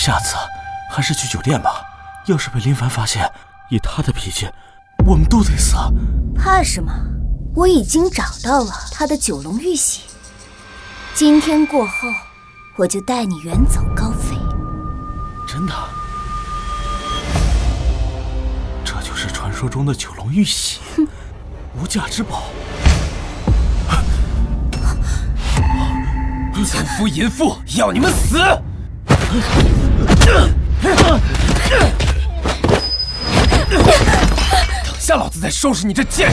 下次还是去酒店吧。要是被林凡发现，以他的脾气，我们都得死。怕什么？我已经找到了他的九龙玉玺。今天过后，我就带你远走高飞。真的？这就是传说中的九龙玉玺，无价之宝。奸夫淫妇，要你们死！等下老子再收拾你这贱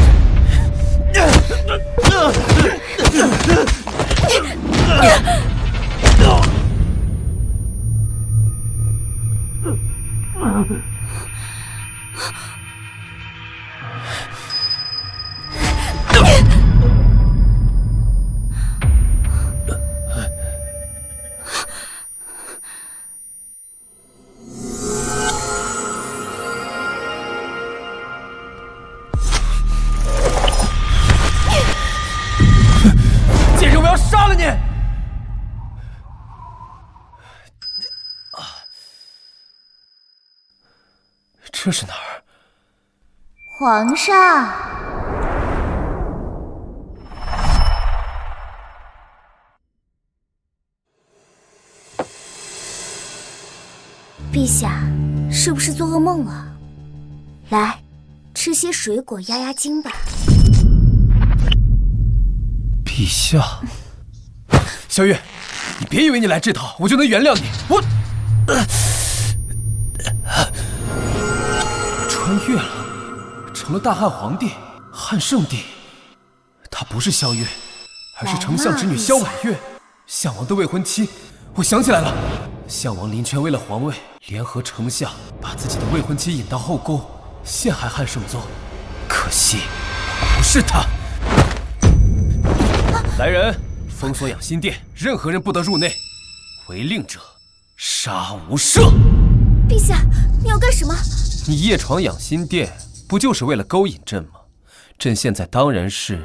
人！贱人，我要杀了你！这是哪儿？皇上，陛下是不是做噩梦了？来，吃些水果压压惊吧。陛下，小月，你别以为你来这套我就能原谅你。我穿越了，成了大汉皇帝汉圣帝。她不是萧月，而是丞相之女萧婉月，项王的未婚妻。我想起来了，项王林权为了皇位，联合丞相把自己的未婚妻引到后宫，陷害汉圣宗。可惜不是他。来人，封锁养心殿，任何人不得入内，违令者杀无赦。陛下，你要干什么？你夜闯养心殿，不就是为了勾引朕吗？朕现在当然是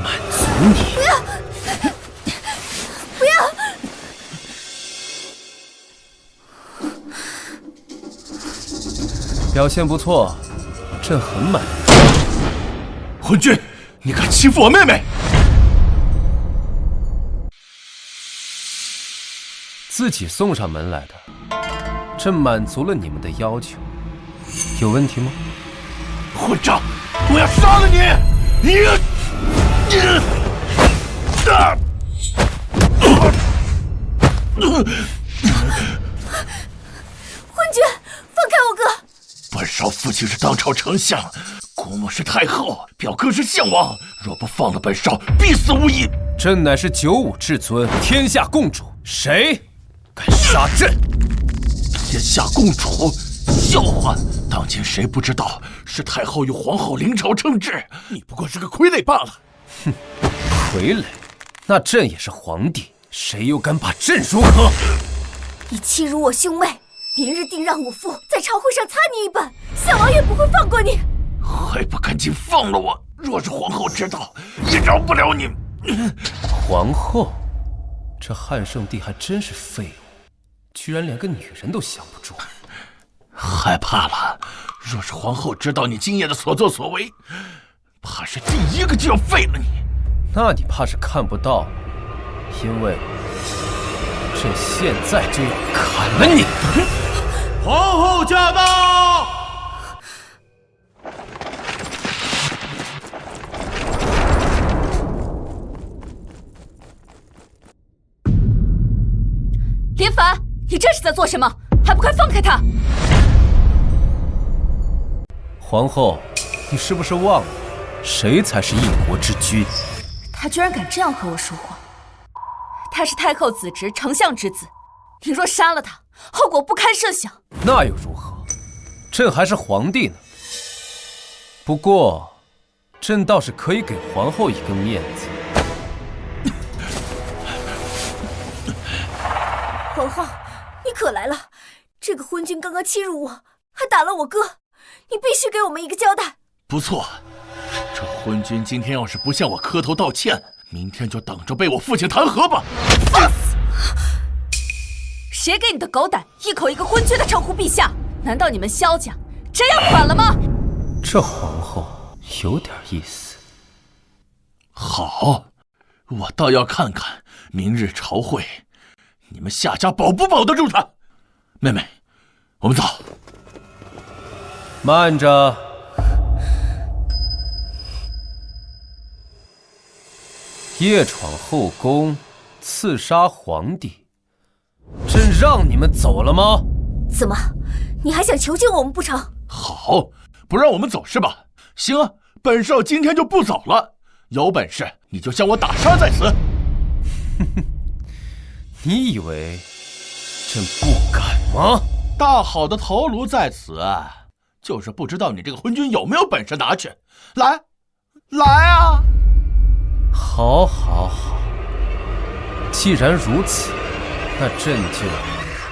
满足你。不要！不要！表现不错，朕很满意。昏君，你敢欺负我妹妹！自己送上门来的，朕满足了你们的要求，有问题吗？混账！我要杀了你！昏君，放开我哥！本少父亲是当朝丞相，姑母是太后，表哥是项王，若不放了本少，必死无疑。朕乃是九五至尊，天下共主，谁敢杀朕？天下共主，笑话！当今谁不知道是太后与皇后临朝称制？你不过是个傀儡罢了。哼，傀儡？那朕也是皇帝，谁又敢把朕如何？你欺辱我兄妹，明日定让我父在朝会上擦你一板，项王也不会放过你。还不赶紧放了我！若是皇后知道，也饶不了你。皇后，这汉圣帝还真是废物，居然连个女人都降不住。害怕了，若是皇后知道你今夜的所作所为，怕是第一个就要废了你。那你怕是看不到，因为朕现在就要砍了你。皇后驾到！林凡，你这是在做什么？还不快放开他！皇后，你是不是忘了，谁才是一国之君？他居然敢这样和我说话！他是太后子侄，丞相之子，你若杀了他，后果不堪设想。那又如何？朕还是皇帝呢。不过，朕倒是可以给皇后一个面子。皇后，你可来了！这个昏君刚刚欺辱我，还打了我哥，你必须给我们一个交代。不错，这昏君今天要是不向我磕头道歉，明天就等着被我父亲弹劾吧！放肆！谁给你的狗胆，一口一个昏君的称呼陛下？难道你们萧家真要反了吗？这皇后有点意思。好，我倒要看看明日朝会，你们夏家保不保得住她。妹妹，我们走。慢着。夜闯后宫，刺杀皇帝，朕让你们走了吗？怎么，你还想囚禁我们不成？好，不让我们走是吧？行啊，本少今天就不走了。有本事你就向我打杀在此。你以为朕不敢吗？大好的头颅在此，就是不知道你这个昏君有没有本事拿去。来，来啊！好，好，好。既然如此，那朕就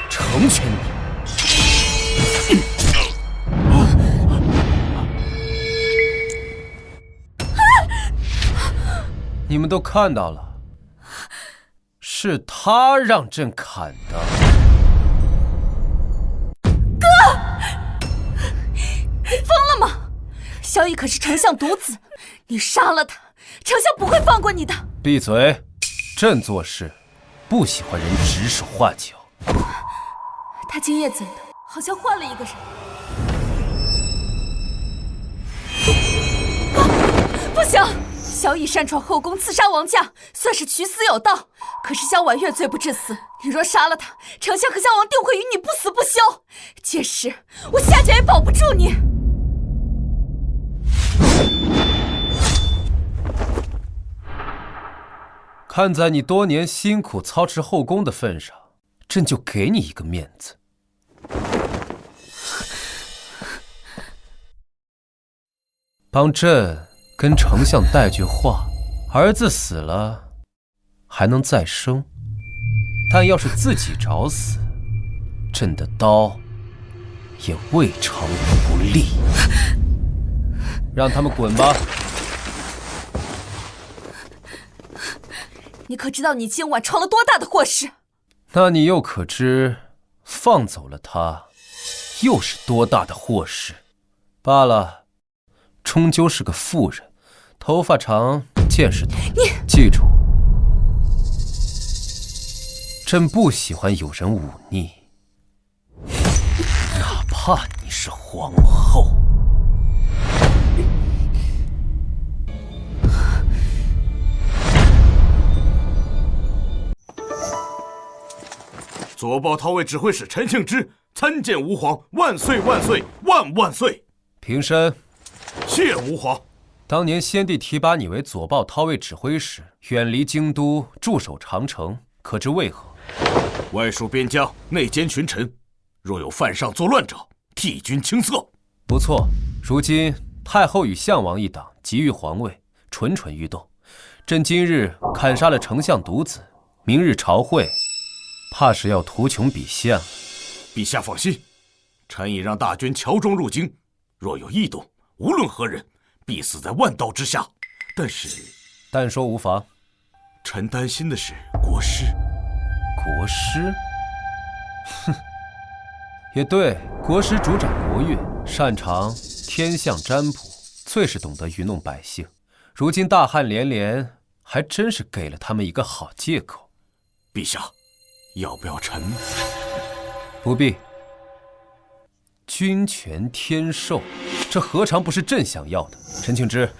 成全你。你们都看到了，是他让朕砍的。你疯了吗？萧逸可是丞相独子，你杀了他，丞相不会放过你的。闭嘴！朕做事不喜欢人指手画脚。他今夜怎的，好像换了一个人。不行！萧逸擅闯后宫，刺杀王家，算是取死有道。可是萧婉月罪不至死，你若杀了他，丞相和萧王定会与你不死不休。届时我夏家也保不住你。看在你多年辛苦操持后宫的份上，朕就给你一个面子。帮朕跟丞相带句话，儿子死了还能再生，但要是自己找死，朕的刀也未尝不利。让他们滚吧。你可知道你今晚闯了多大的祸事？那你又可知放走了他又是多大的祸事？罢了，终究是个妇人，头发长，见识多。你记住，朕不喜欢有人忤逆，哪怕你是皇后。左豹韬卫指挥使陈庆之参见吾皇，万岁万岁万万岁！平身。谢吾皇。当年先帝提拔你为左豹韬卫指挥使，远离京都，驻守长城，可知为何？外戍边疆，内奸群臣，若有犯上作乱者，替君清色。不错，如今太后与项王一党急于皇位，蠢蠢欲动。朕今日砍杀了丞相独子，明日朝会，怕是要图穷匕现了。陛下放心，臣已让大军乔装入京，若有异动，无论何人，必死在万刀之下。但说无妨。臣担心的是国师。国师？哼，也对，国师主掌国运，擅长天象占卜，最是懂得愚弄百姓。如今大旱连连，还真是给了他们一个好借口。陛下，要不要臣？不必。君权天授，这何尝不是朕想要的？陈庆之，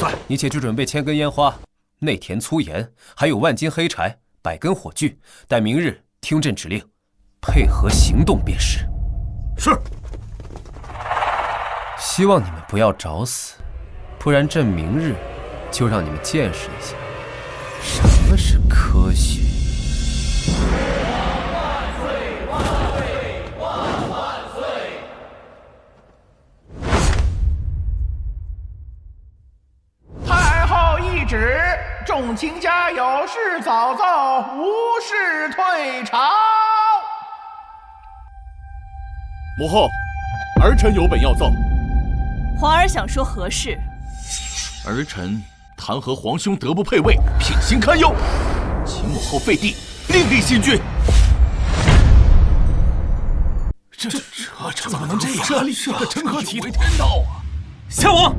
在，你且去准备1000根烟花、内田粗盐，还有万斤黑柴、100根火炬，待明日听朕指令，配合行动便是。是。希望你们不要找死，不然朕明日就让你们见识一下什么是科学。旨，众卿家有事早奏，无事退朝。母后，儿臣有本要奏。皇儿想说何事？儿臣弹劾皇兄德不配位，品行堪忧，请母后废帝，另立新君。这怎么能这样？这是个成何体统？天道啊！夏王，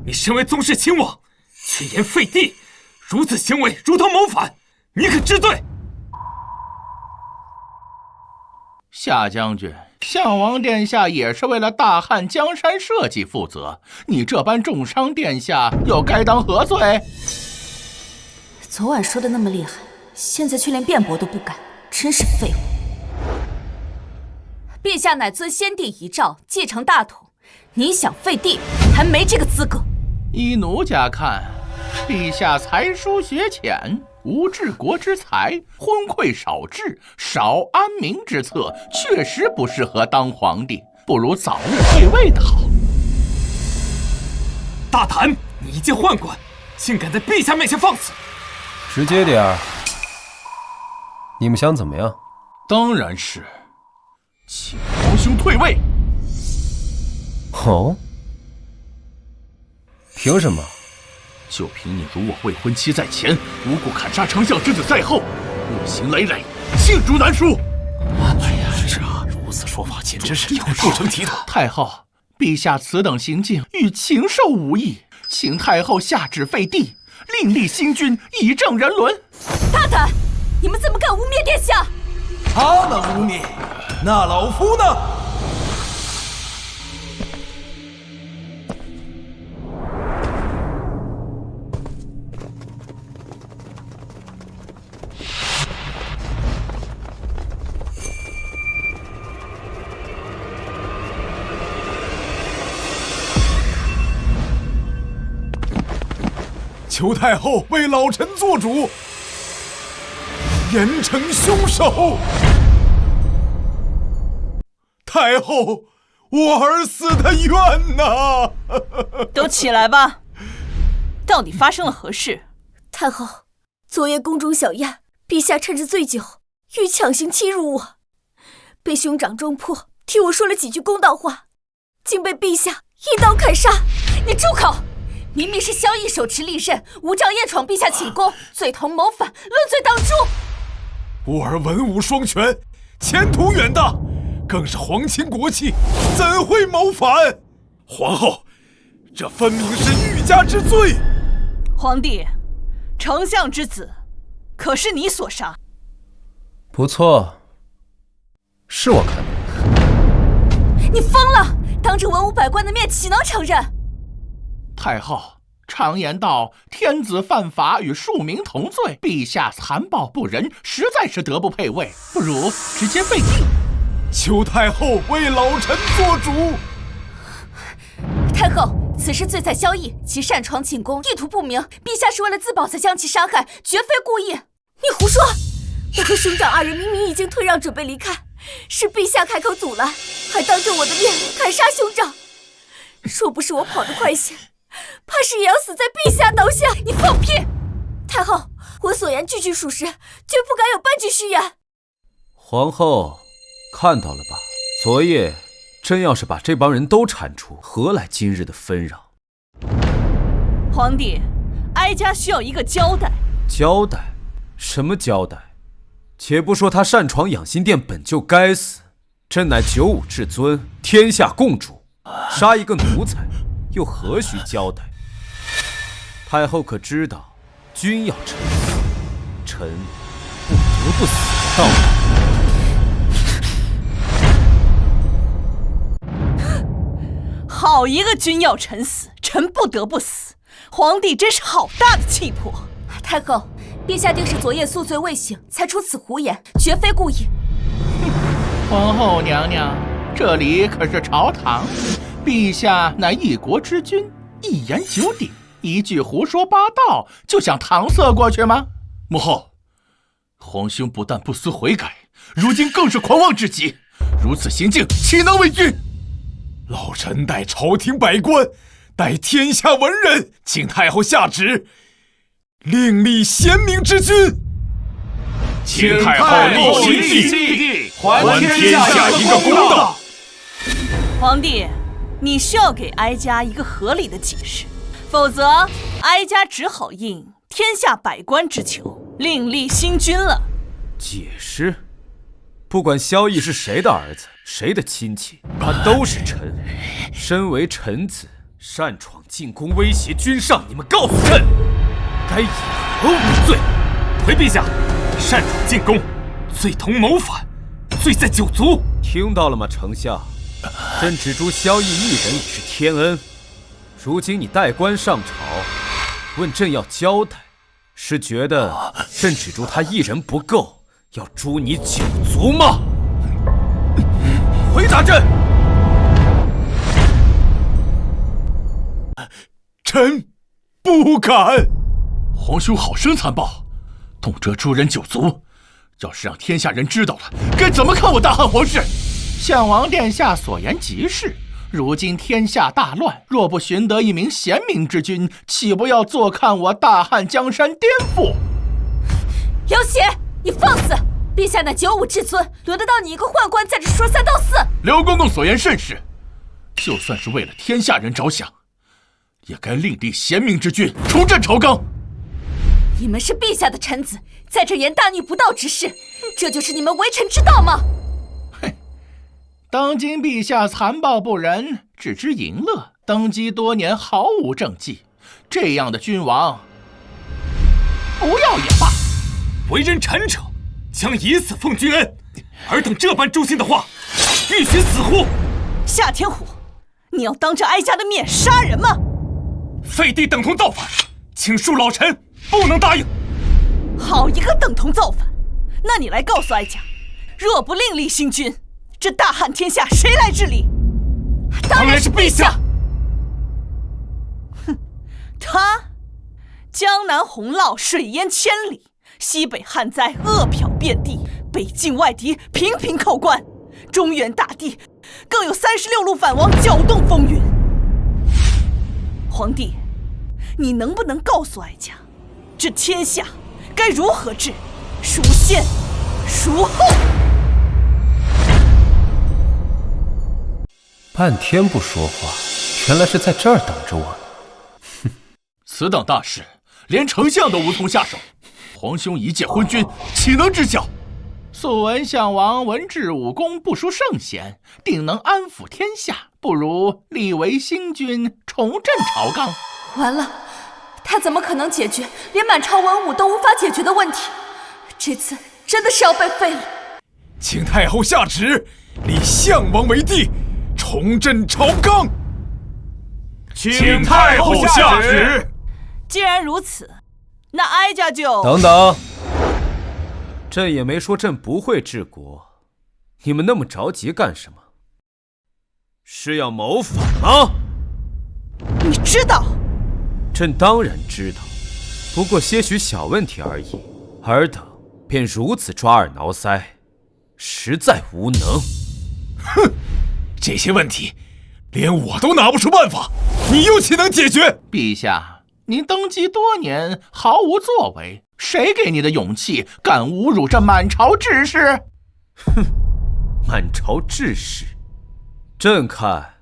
你身为宗室亲王，却言废帝，如此行为如同谋反，你可知罪？夏将军，项王殿下也是为了大汉江山社稷负责，你这般重伤殿下，又该当何罪？昨晚说的那么厉害，现在却连辩驳都不敢，真是废物。陛下乃遵先帝遗诏继承大统，你想废帝还没这个资格。依奴家看，陛下才疏学浅，无治国之才，昏聩少治，少安民之策，确实不适合当皇帝，不如早日退位的好。大胆！你一介宦官，竟敢在陛下面前放肆！直接点儿，你们想怎么样？当然是，请皇兄退位。哦？凭什么？就凭你辱我未婚妻在前，无故砍杀丞相之子在后，恶行累累，罄竹难书。哎呀，这如此说法，简直是不成体统。太后，陛下此等行径与禽兽无异，请太后下旨废帝，另立新君，以正人伦。大胆！你们怎么敢污蔑殿下？他能污蔑，那老夫呢？求太后为老臣做主，严惩凶手。太后，我儿死得冤呐！都起来吧，到底发生了何事？太后，昨夜宫中小宴，陛下趁着醉酒，欲强行欺辱我，被兄长中破，替我说了几句公道话，竟被陛下一刀砍杀。你住口！明明是萧绎手持利刃，无仗夜闯陛下寝宫，罪同谋反，论罪当诛。我儿文武双全，前途远大，更是皇亲国戚，怎会谋反？皇后，这分明是欲加之罪。皇帝，丞相之子，可是你所杀？不错，是我看的。你疯了！当着文武百官的面，岂能承认？太后，常言道，天子犯法与庶民同罪，陛下残暴不仁，实在是德不配位，不如直接废帝。求太后为老臣做主。太后，此事罪在萧绎，其擅闯寝宫，意图不明，陛下是为了自保才将其杀害，绝非故意。你胡说！我和兄长二人明明已经退让，准备离开，是陛下开口阻拦，还当着我的面砍杀兄长。若不是我跑得快些，怕是也要死在陛下刀下。你放屁！太后，我所言句句属实，绝不敢有半句虚言。皇后，看到了吧？昨夜真要是把这帮人都铲除，何来今日的纷扰？皇帝，哀家需要一个交代。交代？什么交代？且不说他擅闯养心殿本就该死，朕乃九五至尊，天下共主，杀一个奴才又何须交代？太后可知道，君要臣死，臣不得不死的道理？好一个君要臣死，臣不得不死！皇帝真是好大的气魄。太后，陛下定是昨夜宿醉未醒，才出此胡言，绝非故意。皇后娘娘，这里可是朝堂，陛下乃一国之君，一言九鼎，一句胡说八道就想搪塞过去吗？母后，皇兄不但不思悔改，如今更是狂妄至极，如此行径岂能为君？老臣代朝廷百官，代天下文人，请太后下旨，另立贤明之君。请太后立新帝，还天下一个公道。皇帝，你需要给哀家一个合理的解释，否则哀家只好应天下百官之求，另立新君了。解释？不管萧绎是谁的儿子，谁的亲戚，他都是臣。身为臣子，擅闯进宫，威胁君上，你们告诉朕，该以何为罪？回陛下，擅闯进宫，罪同谋反，罪在九族。听到了吗，丞相？朕只诛萧绎一人已是天恩，如今你带官上朝，问朕要交代，是觉得朕只诛他一人不够，要诛你九族吗？回答朕！臣不敢。皇兄好生残暴，动辄诛人九族，要是让天下人知道了，该怎么看我大汉皇室？项王殿下所言极是，如今天下大乱，若不寻得一名贤明之君，岂不要坐看我大汉江山颠覆？刘协，你放肆！陛下那95至尊，轮得到你一个宦官在这说3道4？刘公公所言甚是，就算是为了天下人着想，也该另立贤明之君，重振朝纲。你们是陛下的臣子，在这言大逆不道之事，这就是你们为臣之道吗？当今陛下残暴不仁，只知淫乐，登基多年毫无政绩，这样的君王，不要也罢。为人臣者，将以死奉君恩，尔等这般诛心的话，欲寻死乎？夏天虎，你要当着哀家的面杀人吗？废帝等同造反，请恕老臣不能答应。好一个等同造反！那你来告诉哀家，若不另立新君，这大汉天下谁来治理？当然是陛下。哼，他江南洪涝，水淹千里；西北旱灾，饿殍遍地；北境外敌频频扣关，中原大地更有36路反王搅动风云。皇帝，你能不能告诉哀家，这天下该如何治？孰先孰后？半天不说话，原来是在这儿等着我呢。哼，此等大事，连丞相都无从下手，皇兄一介昏君，岂能知晓？素闻项王文治武功不输圣贤，定能安抚天下，不如立为新君，重振朝纲。完了，他怎么可能解决连满朝文武都无法解决的问题？这次真的是要被废了。请太后下旨，立项王为帝，重振朝纲。请太后下旨。既然如此，那哀家就……等等，朕也没说朕不会治国，你们那么着急干什么？是要谋反吗？你知道？朕当然知道，不过些许小问题而已，尔等便如此抓耳挠腮，实在无能。哼，这些问题连我都拿不出办法，你又岂能解决？陛下，您登基多年，毫无作为，谁给你的勇气，敢侮辱这满朝志士？哼，满朝志士，朕看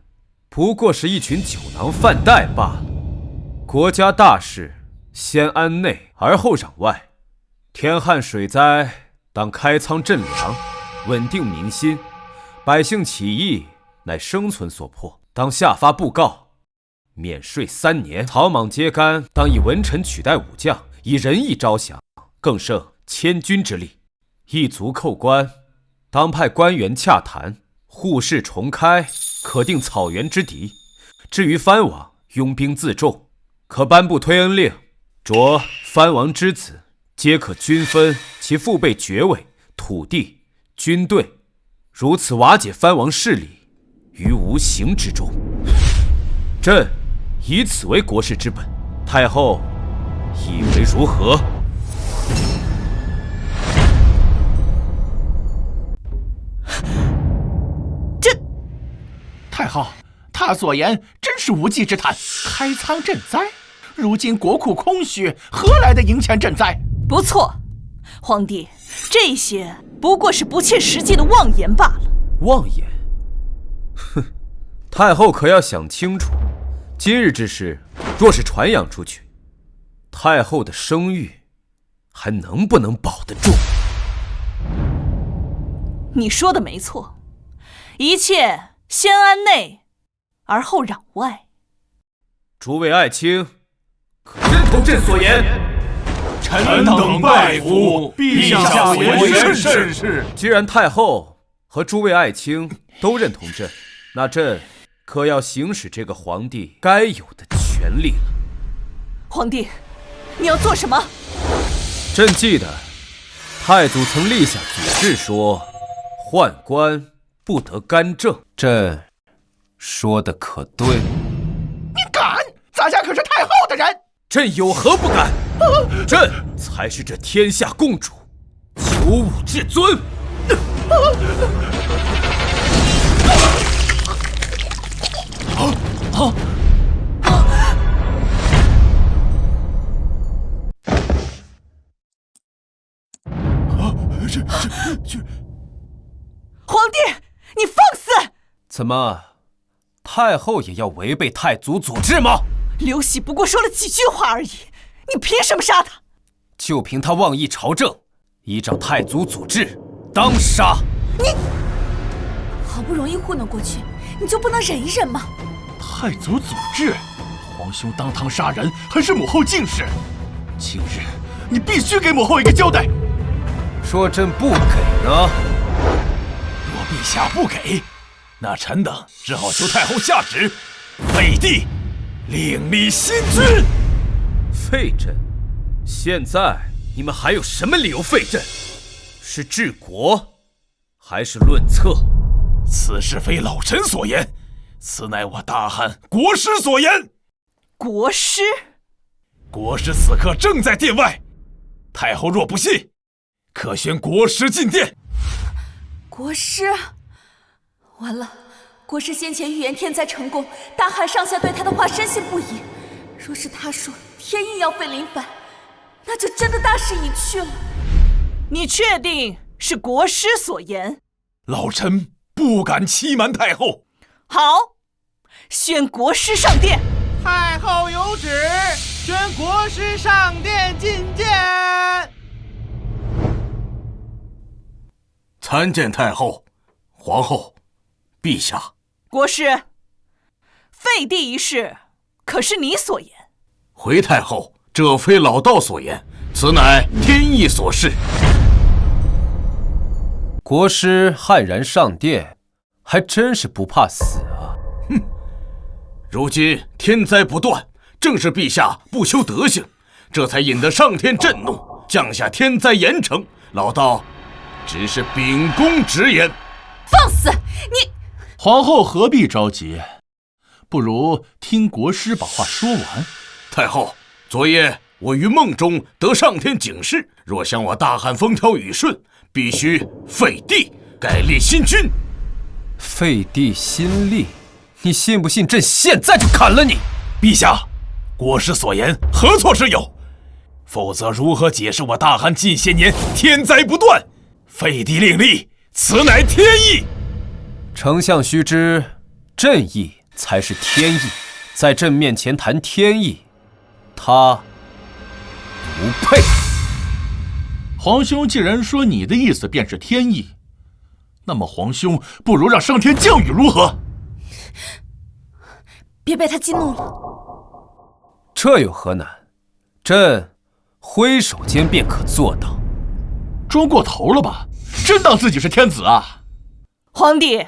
不过是一群酒囊饭袋罢了。国家大事，先安内而后攘外。天旱水灾，当开仓赈粮，稳定民心；百姓起义，乃生存所迫，当下发布告，免税3年。草莽揭竿，当以文臣取代武将，以仁义招降，更胜千军之力。一族寇官，当派官员洽谈，户市重开，可定草原之敌。至于藩王，拥兵自重，可颁布推恩令，着藩王之子皆可均分其父辈爵位、土地、军队，如此瓦解藩王势力于无形之中。朕以此为国事之本，太后以为如何？太后，他所言真是无稽之谈。开仓赈灾，如今国库空虚，何来的银钱赈灾？不错，皇帝，这些不过是不切实际的妄言罢了。妄言？哼，太后可要想清楚，今日之事若是传扬出去，太后的声誉还能不能保得住？你说的没错，一切先安内，而后攘外。诸位爱卿，可认同朕所言？臣等拜服陛下所言甚是。既然太后和诸位爱卿都认同朕，那朕可要行使这个皇帝该有的权利了。皇帝，你要做什么？朕记得太祖曾立下祖制，说宦官不得干政。朕说的可对？你敢？咱家可是太后的人。朕有何不敢？朕才是这天下共主，95至尊。皇帝，你放肆！怎么，太后也要违背太祖祖制吗？刘喜不过说了几句话而已，你凭什么杀他？就凭他妄议朝政，依照太祖祖制，当杀。你好不容易糊弄过去，你就不能忍一忍吗？太祖祖制，皇兄当堂杀人，还是母后近视。今日你必须给母后一个交代。说朕不给呢？若陛下不给，那臣等只好求太后下旨，废帝，另立新君。废朕？现在你们还有什么理由废朕？是治国，还是论策？此事非老臣所言，此乃我大汉国师所言。国师？国师此刻正在殿外，太后若不信，可宣国师进殿。国师，完了！国师先前预言天灾成功，大汉上下对他的话深信不疑。若是他说天意要废林凡，那就真的大势已去了。你确定是国师所言？老臣不敢欺瞒太后。好，宣国师上殿。太后有旨，宣国师上殿觐见。参见太后、皇后、陛下。国师，废帝一事可是你所言？回太后，这非老道所言，此乃天意所示。国师悍然上殿，还真是不怕死啊！哼，如今天灾不断，正是陛下不修德行，这才引得上天震怒，降下天灾严惩。老道只是秉公直言。放肆！你皇后何必着急？不如听国师把话说完。太后，昨夜我于梦中得上天警示，若想我大汉风调雨顺，必须废帝，改立新君。废帝新立？你信不信朕现在就砍了你？陛下，国师所言何错之有？否则如何解释我大汉近些年天灾不断，废帝另立，此乃天意。丞相须知，朕意才是天意，在朕面前谈天意，他不配。皇兄既然说你的意思便是天意，那么皇兄不如让上天降雨如何？别被他激怒了。这有何难？朕挥手间便可做到。装过头了吧？真当自己是天子啊？皇帝，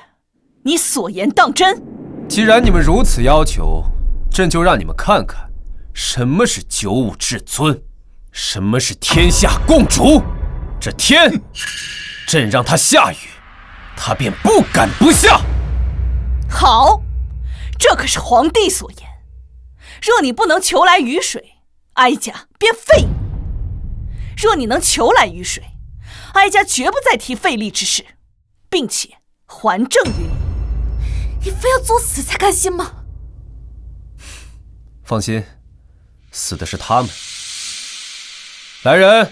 你所言当真？既然你们如此要求，朕就让你们看看什么是95至尊，什么是天下共主。这天，朕让他下雨，他便不敢不下。好，这可是皇帝所言。若你不能求来雨水，哀家便废你；若你能求来雨水，哀家绝不再提废立之事，并且还政于你。你非要作死才甘心吗？放心，死的是他们。来人，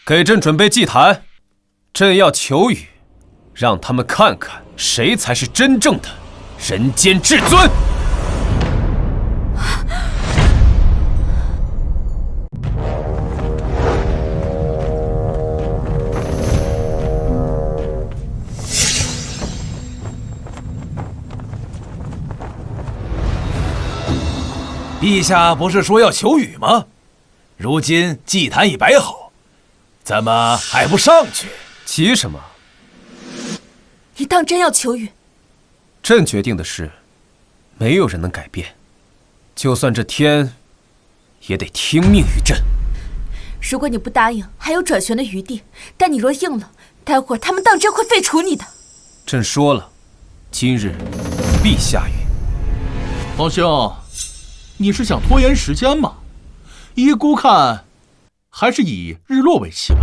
给朕准备祭坛，朕要求雨，让他们看看谁才是真正的人间至尊。陛下不是说要求雨吗？如今祭坛已摆好，怎么还不上去？急什么？你当真要求雨？朕决定的事，没有人能改变。就算这天，也得听命于朕。如果你不答应，还有转旋的余地；但你若应了，待会儿他们当真会废除你的。朕说了，今日必下雨。皇兄，你是想拖延时间吗？依姑看，还是以日落为期吧。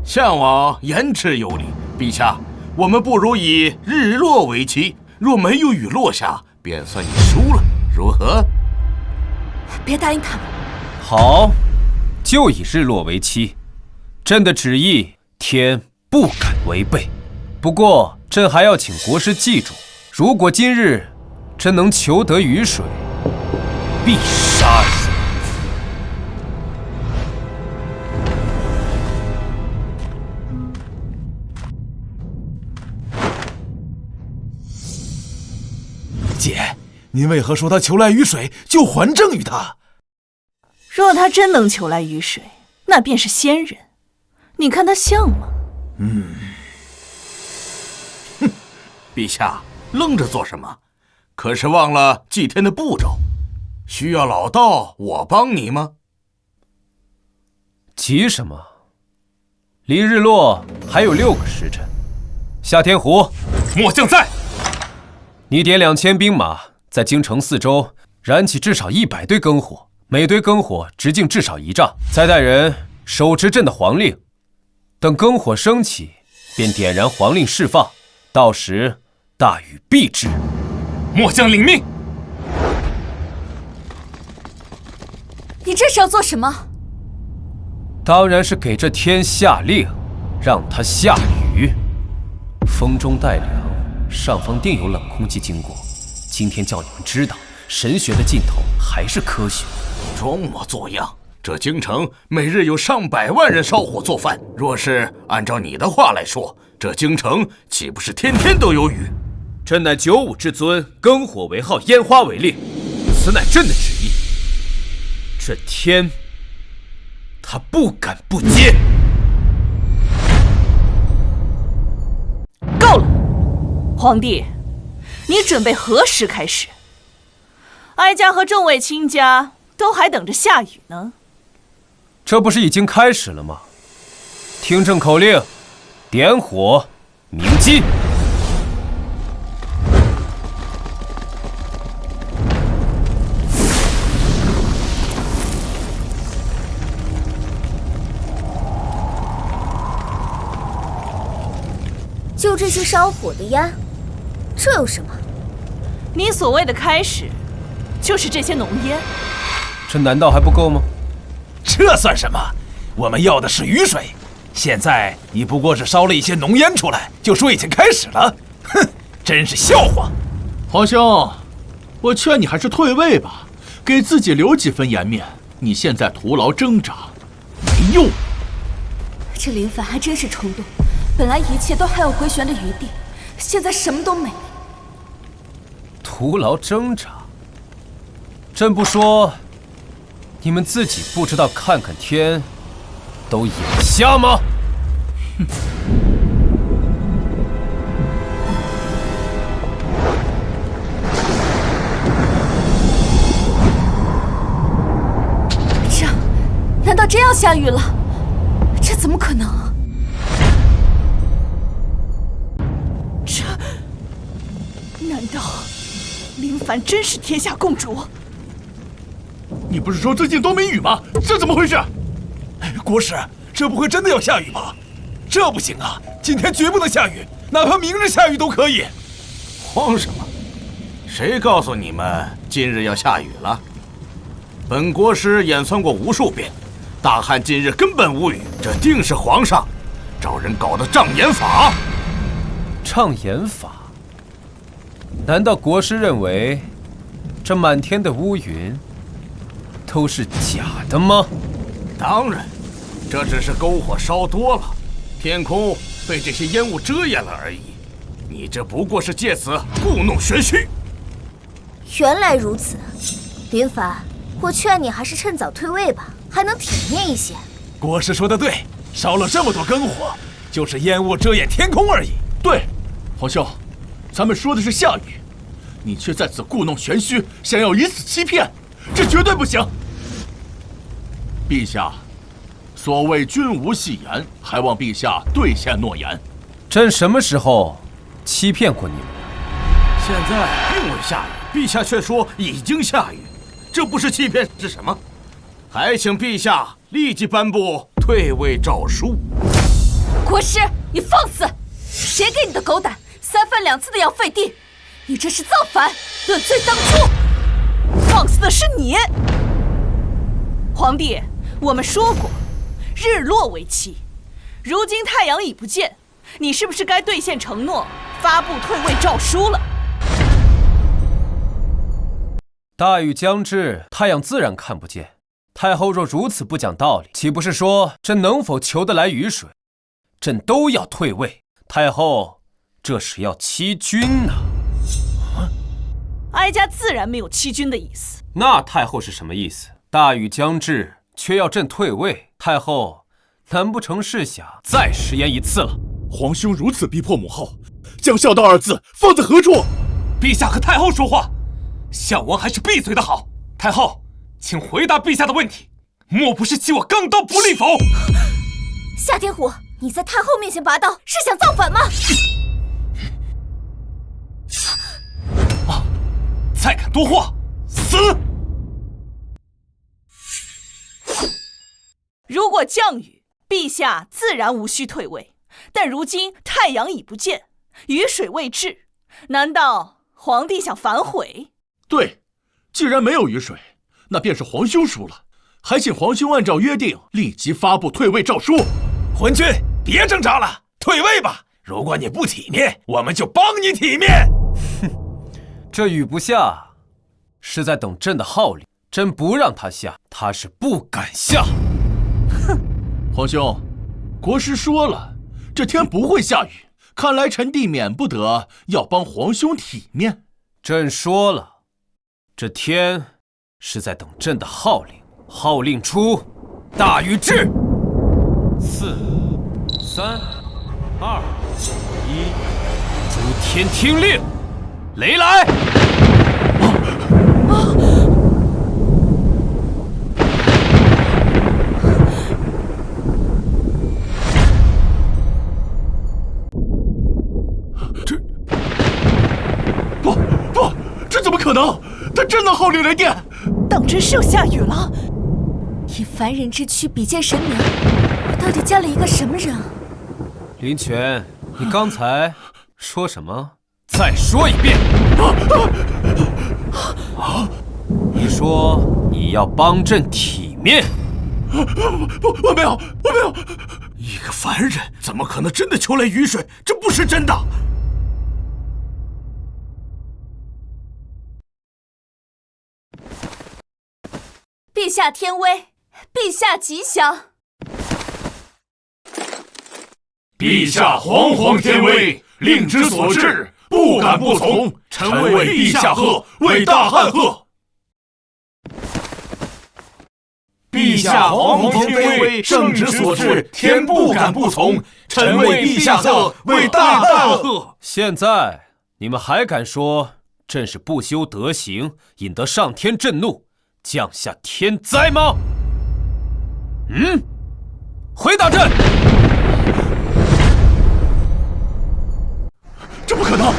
项王言之有理，陛下，我们不如以日落为期。若没有雨落下，便算你输了，如何？别答应他们。好，就以日落为期。朕的旨意，天不敢违背。不过，朕还要请国师记住，如果今日朕能求得雨水，必杀人。姐，您为何说他求来雨水就还政于他？若他真能求来雨水，那便是仙人。你看他像吗？陛下，愣着做什么？可是忘了祭天的步骤？需要老道我帮你吗？急什么？离日落还有6个时辰。夏天湖，末将在。你点2000兵马，在京城四周燃起至少100堆篝火，每堆篝火直径至少1丈。再带人手持朕的皇令，等篝火升起，便点燃皇令释放。到时大雨必至。末将领命。你这是要做什么？当然是给这天下令，让它下雨。风中带凉，上方定有冷空气经过。今天叫你们知道，神学的尽头还是科学。装模作样，这京城每日有上百万人烧火做饭，若是按照你的话来说，这京城岂不是天天都有雨？朕乃九五至尊，篝火为号，烟花为令，此乃朕的旨意。这天，他不敢不接。够了，皇帝，你准备何时开始？哀家和众位卿家都还等着下雨呢。这不是已经开始了吗？听朕口令，点火鸣金。就这些烧火的呀，这有什么？你所谓的开始，就是这些浓烟。这难道还不够吗？这算什么？我们要的是雨水。现在你不过是烧了一些浓烟出来，就说已经开始了，哼，真是笑话！皇兄，我劝你还是退位吧，给自己留几分颜面。你现在徒劳挣扎，没用。这林凡还真是冲动，本来一切都还有回旋的余地，现在什么都没了。徒劳挣扎？朕不说，你们自己不知道看看天，都眼瞎吗？哼！这样，难道真要下雨了？这怎么可能？这，难道林凡真是天下共主？你不是说最近都没雨吗？这怎么回事？国师，这不会真的要下雨吧？这不行啊！今天绝不能下雨，哪怕明日下雨都可以。慌什么？谁告诉你们今日要下雨了？本国师演算过无数遍，大汉今日根本无雨，这定是皇上找人搞的障眼法。障眼法？难道国师认为这满天的乌云都是假的吗？当然，这只是篝火烧多了，天空被这些烟雾遮掩了而已。你这不过是借此故弄玄虚。原来如此，林凡，你我劝你还是趁早退位吧，还能体面一些。国师说的对，烧了这么多根火，就是烟雾遮掩天空而已。对，皇兄，咱们说的是下雨，你却在此故弄玄虚，想要以此欺骗，这绝对不行。陛下，所谓君无戏言，还望陛下兑现诺言。朕什么时候欺骗过你们？现在并未下雨，陛下却说已经下雨，这不是欺骗是什么？还请陛下立即颁布退位诏书。国师，你放肆！谁给你的狗胆，3番2次的要废帝？你这是造反，论罪当诛！放肆的是你！皇帝，我们说过，日落为期，如今太阳已不见，你是不是该兑现承诺，发布退位诏书了？大雨将至，太阳自然看不见。太后若如此不讲道理，岂不是说朕能否求得来雨水，朕都要退位？太后这是要欺君呐！哀家自然没有欺君的意思。那太后是什么意思？大雨将至，却要朕退位，太后难不成是想再食言一次了？皇兄如此逼迫母后，将孝道2字放在何处？陛下和太后说话，项王还是闭嘴的好。太后，请回答陛下的问题，莫不是欺我刚刀不利否？夏天虎，你在太后面前拔刀，是想造反吗？再敢多话，死！如果降雨，陛下自然无需退位。但如今太阳已不见，雨水未至，难道皇帝想反悔？对，既然没有雨水，那便是皇兄输了。还请皇兄按照约定，立即发布退位诏书。昏君，别挣扎了，退位吧。如果你不体面，我们就帮你体面。哼，这雨不下，是在等朕的号令。朕不让他下，他是不敢下。哼，皇兄，国师说了，这天不会下雨，看来臣弟免不得要帮皇兄体面。朕说了，这天是在等朕的号令。号令出，大雨至。4、3、2、1，诸天听令，雷来！不，这怎么可能？他真的号令雷电！当真是要下雨了？以凡人之躯比肩神明，我到底嫁了一个什么人啊？林泉，你刚才说什么？再说一遍。你说你要帮朕体面？我没有。一个凡人怎么可能真的求来雨水？这不是真的。陛下天威，陛下吉祥。陛下皇皇天威，令之所至，不敢不从。臣为陛下贺，为大汉贺。陛下皇皇天威，圣旨所至，天不敢不从。臣为陛下贺，为大汉贺。现在你们还敢说朕是不修德行，引得上天震怒，降下天灾吗？回答朕！这不可能！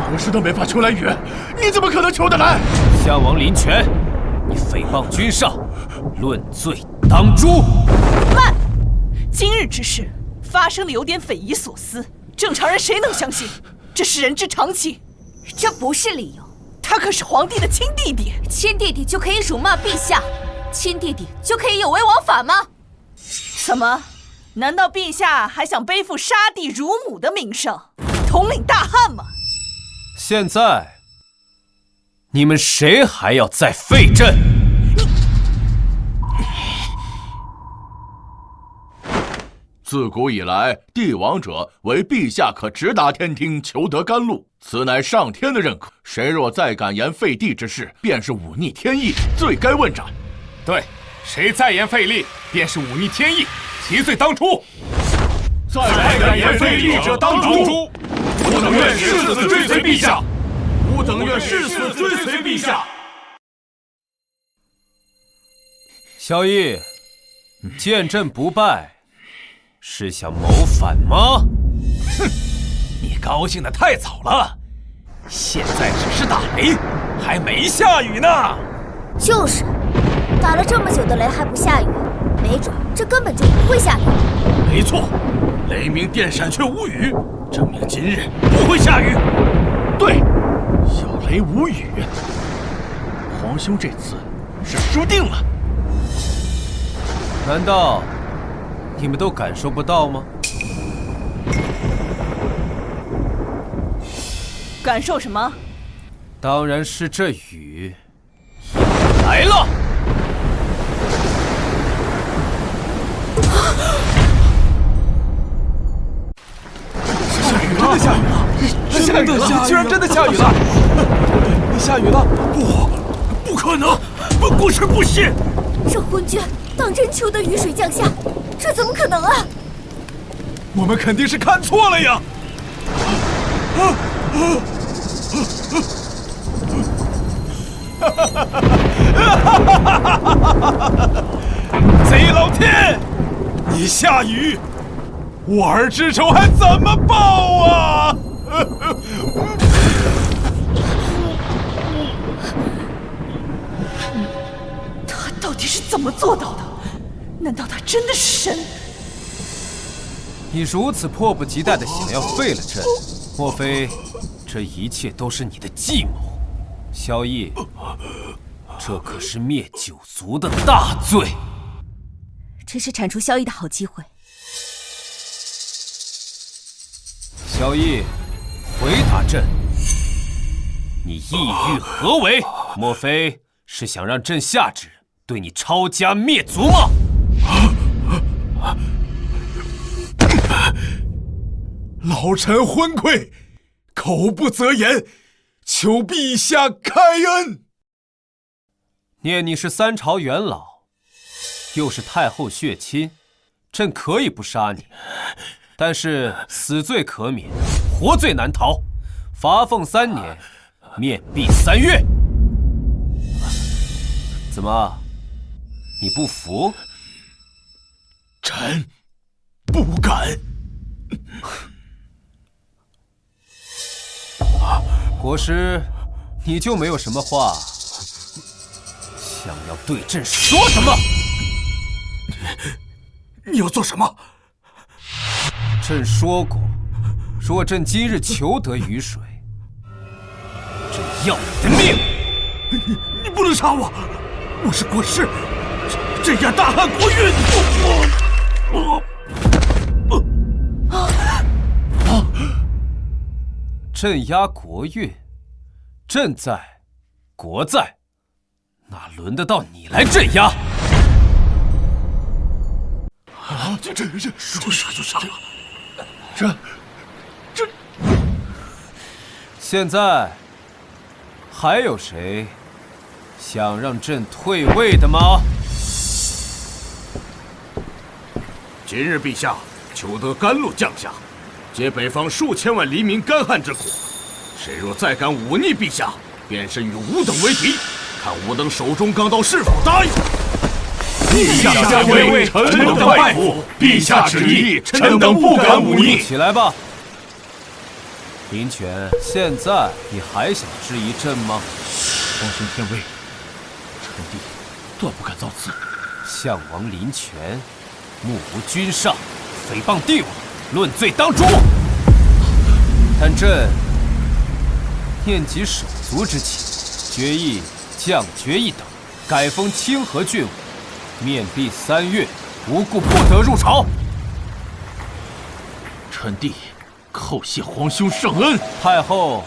国师都没法求来雨，你怎么可能求得来？项王林泉，你诽谤君上，论罪当诛！慢！今日之事发生的有点匪夷所思，正常人谁能相信？这是人之常情。这不是理由。他可是皇帝的亲弟弟，亲弟弟就可以辱骂陛下，亲弟弟就可以有违王法吗？怎么？难道陛下还想背负杀弟辱母的名声，统领大汉吗？现在你们谁还要再废朕？自自古以来，帝王者为陛下可直达天庭，求得甘露，此乃上天的认可。谁若再敢言废帝之事，便是忤逆天意，罪该问斩。对，谁再言废立，便是忤逆天意，其罪当诛。再敢言废立者当诛。吾等愿誓死追随陛下。吾等愿誓死追随陛下。萧绎，见朕不败，是想谋反吗？哼，你高兴得太早了，现在只是打雷，还没下雨呢。就是，打了这么久的雷还不下雨，没准这根本就不会下雨。没错，雷鸣电闪却无雨，证明今日不会下雨。对，有雷无雨，皇兄这次是输定了。难道你们都感受不到吗？感受什么？当然是这雨来了。下雨了！下雨了！居然真的下雨了！下雨了！不可能！本国臣不信。这昏君当真求得雨水降下，这怎么可能啊？我们肯定是看错了呀！贼老天，你下雨，我儿之仇还怎么报啊？他到底是怎么做到的？难道他真的是神？你如此迫不及待地想要废了朕，莫非这一切都是你的计谋？萧绎，这可是灭九族的大罪。这是铲除萧绎的好机会。萧绎，回答朕，你意欲何为？莫非是想让朕下旨对你抄家灭族吗？老臣昏聩，口不择言，求陛下开恩。念你是三朝元老，又是太后血亲，朕可以不杀你，但是死罪可免，活罪难逃，罚俸3年，面壁3月。怎么，你不服？臣不敢。国师，你就没有什么话想要对朕说什么？你要做什么？朕说过，若朕今日求得雨水，朕要你的命！你不能杀我，我是国师，镇压大汉国运。镇压国运，朕在，国在，哪轮得到你来镇压？这说杀就杀了，这。现在还有谁想让朕退位的吗？今日陛下求得甘露降下，解北方数千万黎民干旱之苦。谁若再敢忤逆陛下，便是与吾等为敌。看吾等手中钢刀是否答应。陛下威威，臣等拜服。陛下旨意，臣等不敢忤逆。起来吧，林泉。现在你还想质疑朕吗？皇兄天威，臣弟断不敢造次。项王林泉，目无君上，诽谤帝王，论罪当诛。但朕念及手足之情，决议降爵一等，改封清河郡王，面壁3月，无故不得入朝。臣弟叩谢皇兄圣恩。太后，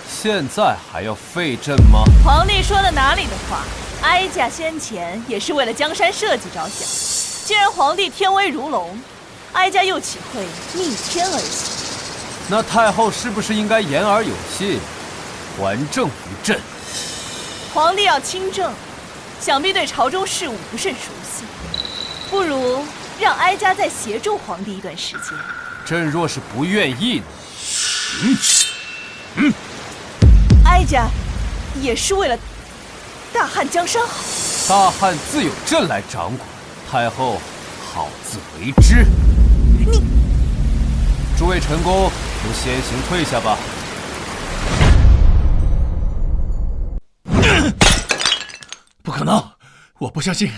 现在还要废朕吗？皇帝说的哪里的话？哀家先前也是为了江山社稷着想。既然皇帝天威如龙，哀家又岂会逆天而行？那太后是不是应该言而有信，还政于朕？皇帝要亲政，想必对朝中事务不甚熟悉，不如让哀家再协助皇帝一段时间。朕若是不愿意呢？哀家也是为了大汉江山好。大汉自有朕来掌管，太后好自为之。你，诸位臣工都先行退下吧。不可能，我不相信，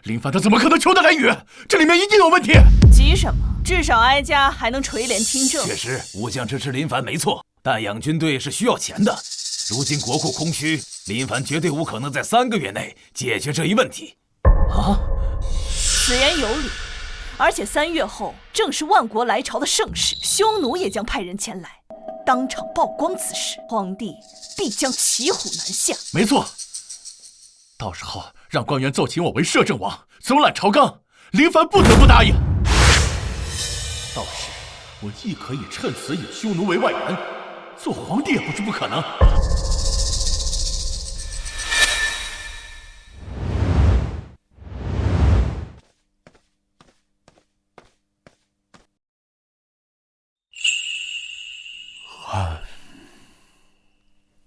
林凡他怎么可能求得蓝雨？这里面一定有问题。急什么？至少哀家还能垂帘听政。确实，武将支持林凡没错，但养军队是需要钱的。如今国库空虚，林凡绝对无可能在3个月内解决这一问题。啊，此言有理。而且3月后正是万国来朝的盛世，匈奴也将派人前来，当场曝光此事，皇帝必将骑虎难下。没错，到时候让官员奏请我为摄政王，总揽朝纲，林凡不得不答应。到时我亦可以趁此引匈奴为外援，做皇帝也不是不可能。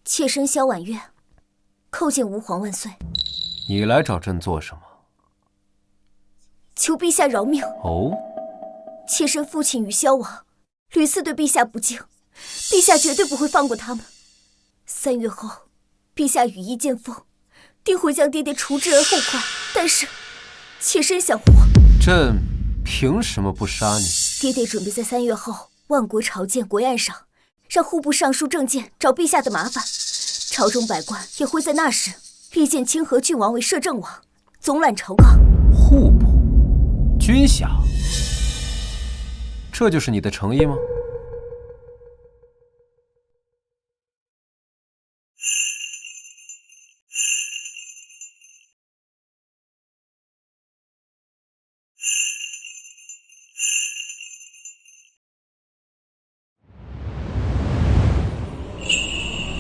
妾身萧婉月，叩见吾皇万岁。你来找朕做什么？求陛下饶命。哦，妾身父亲与萧王屡次对陛下不敬，陛下绝对不会放过他们。3月后，陛下羽翼渐丰，定会将爹爹除之而后快。但是，妾身想活。朕凭什么不杀你？爹爹准备在3月后万国朝见国宴上，让户部尚书郑健找陛下的麻烦。朝中百官也会在那时力荐清河郡王为摄政王，总揽朝纲。户部、军饷，这就是你的诚意吗？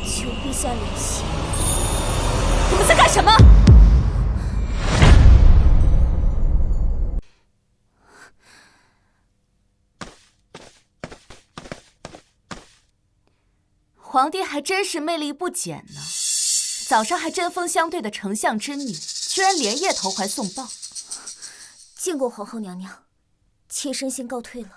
求陛下怜惜。你们在干什么？皇帝还真是魅力不减呢。早上还针锋相对的丞相之女，居然连夜投怀送抱。见过皇后娘娘，妾身先告退了。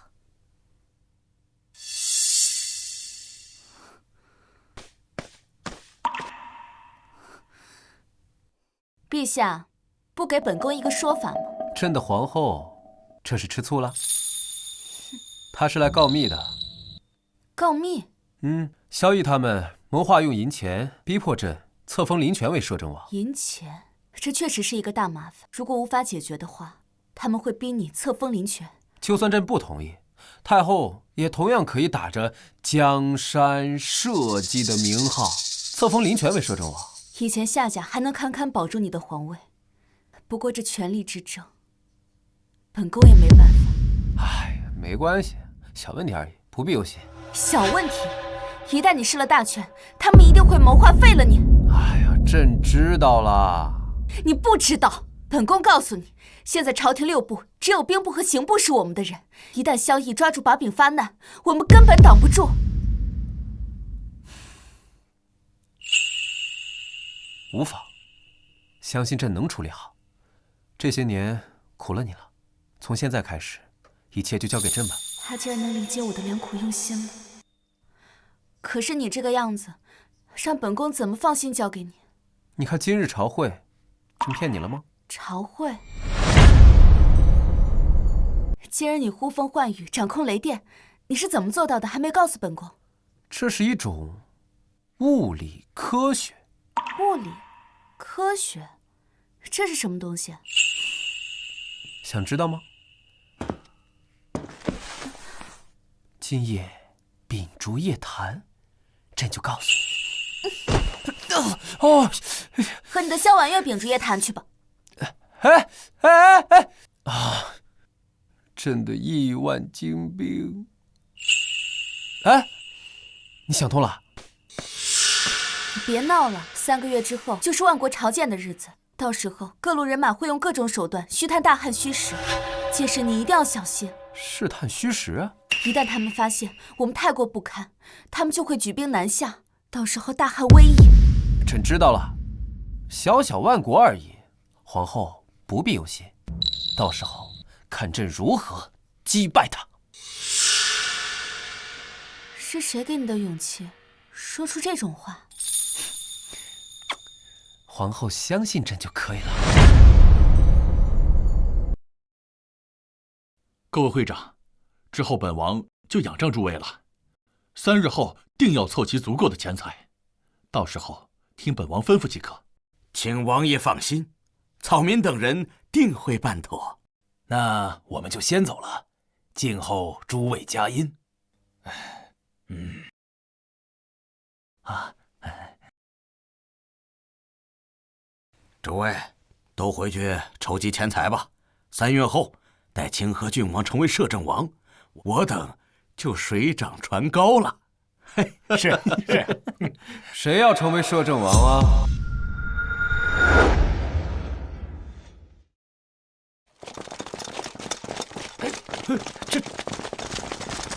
陛下，不给本宫一个说法吗？朕的皇后，这是吃醋了？她是来告密的。告密？萧绎他们谋划用银钱逼迫朕册封林权为摄政王。银钱，这确实是一个大麻烦。如果无法解决的话，他们会逼你册封林权。就算朕不同意，太后也同样可以打着江山社稷的名号册封林权为摄政王。以前夏家还能堪堪保住你的皇位，不过这权力之争，本宫也没办法。哎呀，没关系，小问题而已，不必忧心。小问题，一旦你失了大权，他们一定会谋划废了你。哎呀，朕知道了。你不知道，本宫告诉你，现在朝廷6部只有兵部和刑部是我们的人，一旦萧绎抓住把柄发难，我们根本挡不住。无妨，相信朕能处理好。这些年苦了你了，从现在开始，一切就交给朕吧。他竟然能理解我的良苦用心了。可是你这个样子，让本宫怎么放心交给你？你看今日朝会，朕骗你了吗？朝会？今日你呼风唤雨，掌控雷电，你是怎么做到的？还没告诉本宫。这是一种物理科学。物理科学，这是什么东西？想知道吗？今夜秉烛夜谈，朕就告诉你。和你的萧婉月秉烛夜谈去吧。朕的亿万精兵。哎，你想通了？你别闹了，3个月之后就是万国朝见的日子，到时候各路人马会用各种手段虚探大汉虚实，届时你一定要小心。试探虚实啊！一旦他们发现我们太过不堪，他们就会举兵南下，到时候大汉危矣。朕知道了，小小万国而已，皇后不必忧心，到时候看朕如何击败他。是谁给你的勇气，说出这种话？皇后相信朕就可以了。各位会长，之后本王就仰仗诸位了。3日后定要凑齐足够的钱财，到时候听本王吩咐即可。请王爷放心，草民等人定会办妥。那我们就先走了，静候诸位佳音。诸位都回去筹集钱财吧。3月后，待清河郡王成为摄政王，我等就水涨船高了。是。谁要成为摄政王啊？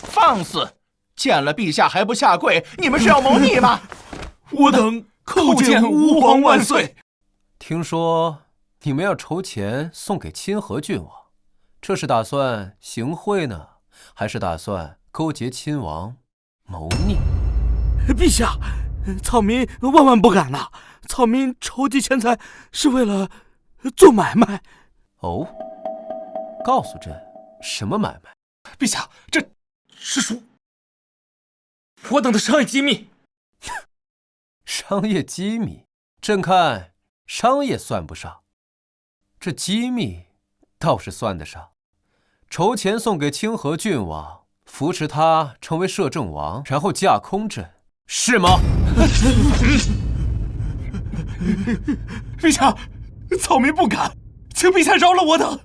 放肆！见了陛下还不下跪，你们是要谋逆吗？我等叩见吾皇万岁。听说你们要筹钱送给清河郡王，这是打算行贿呢，还是打算勾结亲王谋逆？陛下，草民万万不敢呐！草民筹集钱财是为了做买卖。哦，告诉朕什么买卖？陛下，这是属我等的商业机密。商业机密，朕看商业算不上，这机密倒是算得上。筹钱送给清河郡王，扶持他成为摄政王，然后架空朕，是吗？陛下，草民不敢，请陛下饶了我等。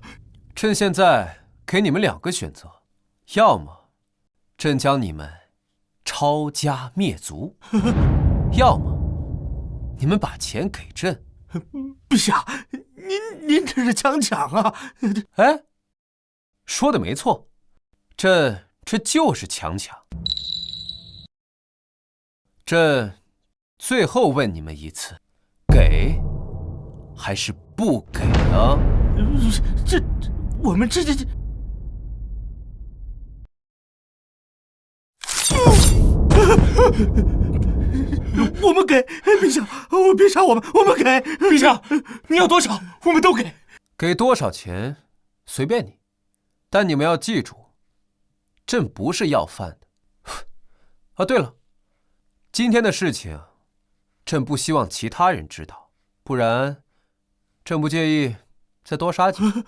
朕现在给你们2个选择，要么朕将你们抄家灭族，要么你们把钱给朕。陛下，您这是强抢啊！哎，说的没错，朕这就是强抢。朕最后问你们一次，给还是不给啊？我们这我们给陛下，别杀我们给陛下，你要多少我们都给。给多少钱随便你，但你们要记住，朕不是要饭的。啊，对了，今天的事情，朕不希望其他人知道，不然，朕不介意再多杀几个。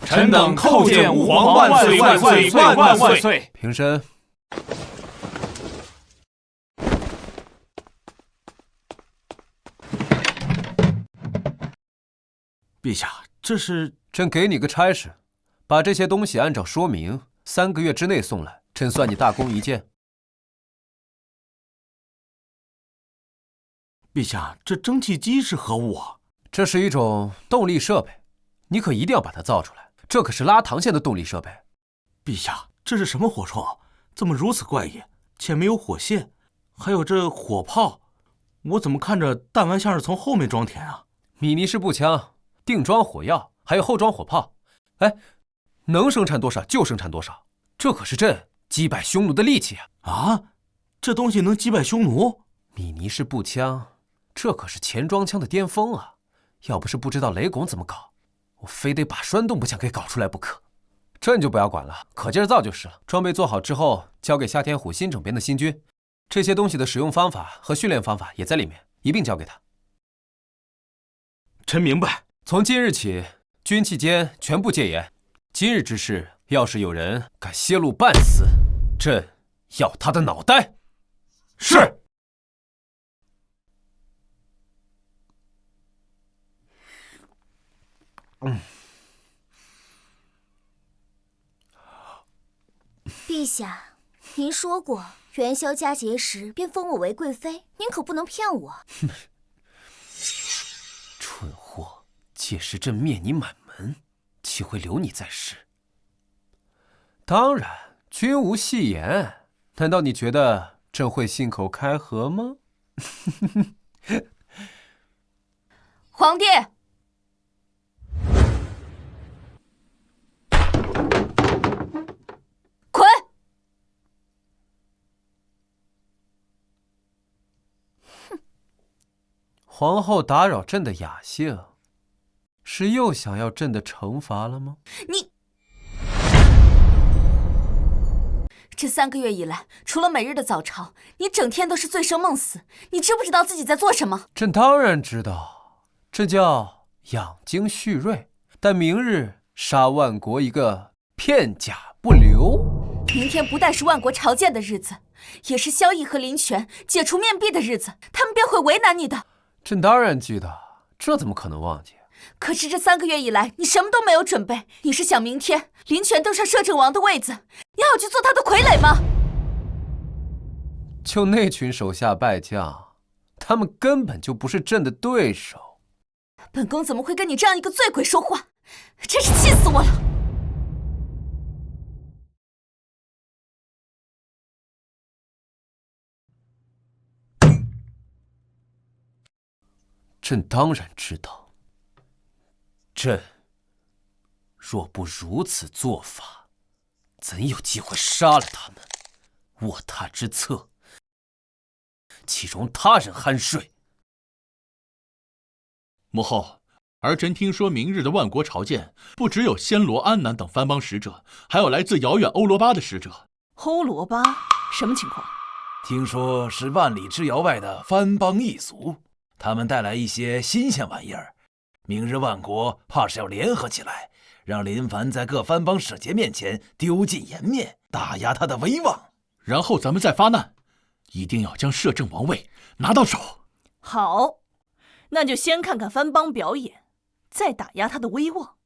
臣等叩见吾皇万岁万岁万万万岁！平身。陛下，这是……朕给你个差事，把这些东西按照说明3个月之内送来，朕算你大功一件。陛下，这蒸汽机是何物啊？这是一种动力设备，你可一定要把它造出来。这可是拉膛线的动力设备。陛下，这是什么火铳？怎么如此怪异？且没有火线，还有这火炮，我怎么看着弹丸像是从后面装填啊？米尼式步枪、定装火药，还有后装火炮。哎，能生产多少就生产多少，这可是朕击败匈奴的利器啊！啊，这东西能击败匈奴？米尼式步枪，这可是前装枪的巅峰啊！要不是不知道雷拱怎么搞，我非得把栓动步枪给搞出来不可。朕就不要管了，可劲儿造就是了。装备做好之后，交给夏天虎新整编的新军，这些东西的使用方法和训练方法也在里面，一并交给他。臣明白。从今日起，军器间全部戒严，今日之事也要是有人敢泄露半丝，朕要他的脑袋。是。陛下，您说过元宵佳节时便封我为贵妃，您可不能骗我。蠢货，届时朕灭你满门，岂会留你在世？当然，君无戏言。难道你觉得朕会信口开河吗？皇帝，滚！皇后打扰朕的雅兴，是又想要朕的惩罚了吗？你这3个月以来，除了每日的早朝，你整天都是醉生梦死。你知不知道自己在做什么？朕当然知道，这叫养精蓄锐。但明日杀万国一个片甲不留。明天不但是万国朝见的日子，也是萧绎和林权解除面壁的日子，他们便会为难你的。朕当然记得，这怎么可能忘记？可是这3个月以来，你什么都没有准备。你是想明天林权登上摄政王的位子，你好去做他的傀儡吗？就那群手下败将，他们根本就不是朕的对手。本宫怎么会跟你这样一个醉鬼说话？真是气死我了！朕当然知道。朕若不如此做法，怎有机会杀了他们？卧榻之侧，岂容他人酣睡？母后，儿臣听说明日的万国朝见，不只有暹罗、安南等藩邦使者，还有来自遥远欧罗巴的使者。欧罗巴？什么情况？听说是万里之遥外的藩邦异族，他们带来一些新鲜玩意儿。明日万国怕是要联合起来，让林凡在各藩邦使节面前丢尽颜面，打压他的威望。然后咱们再发难，一定要将摄政王位拿到手。好，那就先看看藩邦表演，再打压他的威望，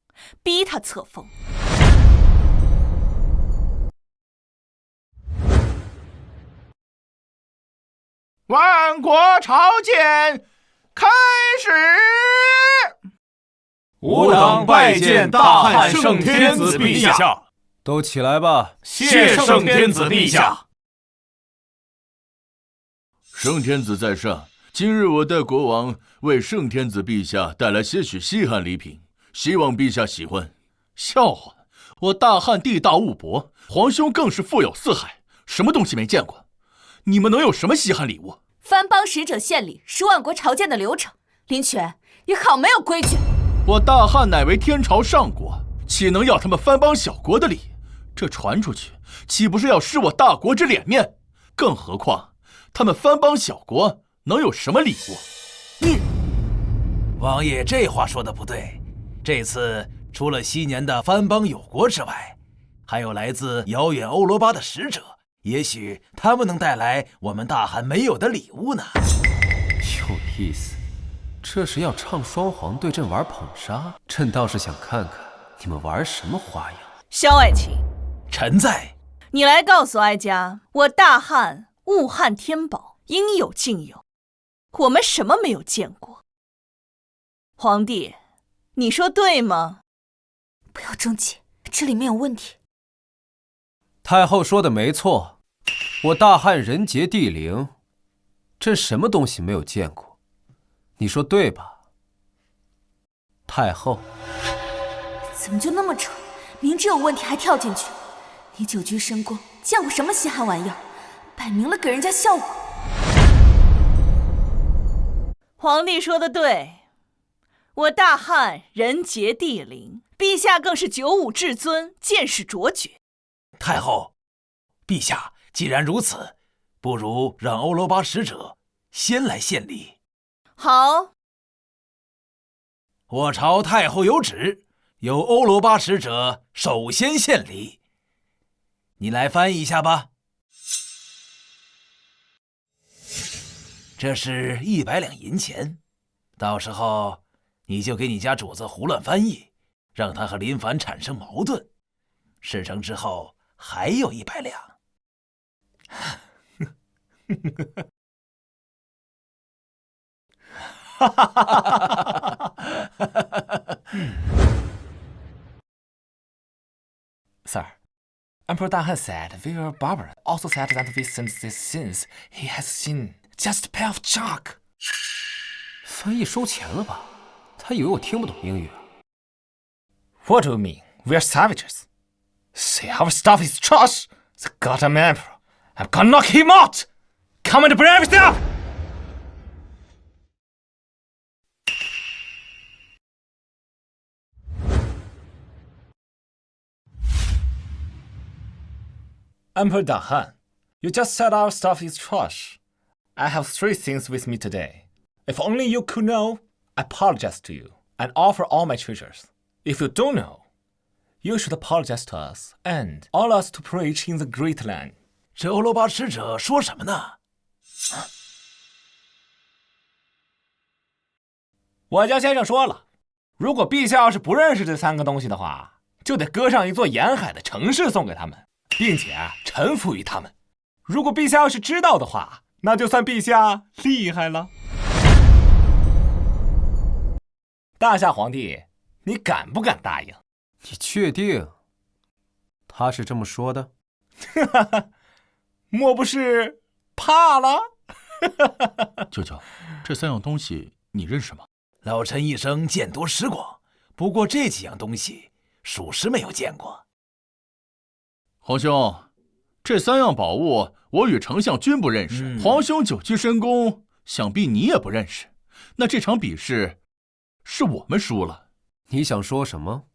逼他册封。万国朝见开始。吾等拜见大汉圣天子陛下。都起来吧。谢圣天子陛下。圣天子在上，今日我代国王为圣天子陛下带来些许稀罕礼品，希望陛下喜欢。笑话，我大汉地大物博，皇兄更是富有四海，什么东西没见过？你们能有什么稀罕礼物？藩邦使者献礼是万国朝见的流程。林权，你好没有规矩！我大汉乃为天朝上国，岂能要他们藩邦小国的礼？这传出去，岂不是要失我大国之脸面？更何况，他们藩邦小国能有什么礼物？王爷这话说的不对。这次除了昔年的藩邦友国之外，还有来自遥远欧罗巴的使者，也许他们能带来我们大汉没有的礼物呢。有意思，这是要唱双簧对阵玩捧杀？朕倒是想看看你们玩什么花样。萧爱卿，臣在。你来告诉哀家，我大汉物汉天宝，应有尽有，我们什么没有见过？皇帝，你说对吗？不要争气，这里面有问题。太后说的没错，我大汉人杰地灵，朕什么东西没有见过？你说对吧，太后？怎么就那么蠢？明知有问题还跳进去。你久居深宫，见过什么稀罕玩意儿？摆明了给人家笑话。皇帝说的对，我大汉人杰地灵，陛下更是九五至尊，见识卓绝。太后，陛下既然如此，不如让欧罗巴使者先来献礼。好，我朝太后有旨，由欧罗巴使者首先献礼。你来翻译一下吧。这是100两银钱，到时候你就给你家主子胡乱翻译，让他和林凡产生矛盾。事成之后还有100两。Sir, Emperor Dahan said we are barbarian. Also said that we send these sins he has seen. Just a pair of chalk. 翻译收钱了吧？他以为我听不懂英语啊。What do you mean? We are savages. Say our stuff is trash. The goddamn emperor. I'm gonna knock him out. Come and brave it up. Emperor Dahan, you just said our stuff is trash. I have 3 things with me today. If only you could know, I apologize to you and offer all my treasures. If you don't know, you should apologize to us and all us to preach in the great land. 这欧罗巴使者说什么呢？我家先生说了，如果陛下要是不认识这3个东西的话，就得割上一座沿海的城市送给他们，并且臣服于他们。如果陛下要是知道的话，那就算陛下厉害了。大夏皇帝，你敢不敢答应？你确定他是这么说的？莫不是怕了？舅舅，这3样东西你认识吗？老臣一生见多识广，不过这几样东西属实没有见过。皇兄，这3样宝物我与丞相均不认识，皇兄久居深宫，想必你也不认识。那这场比试是我们输了。你想说什么？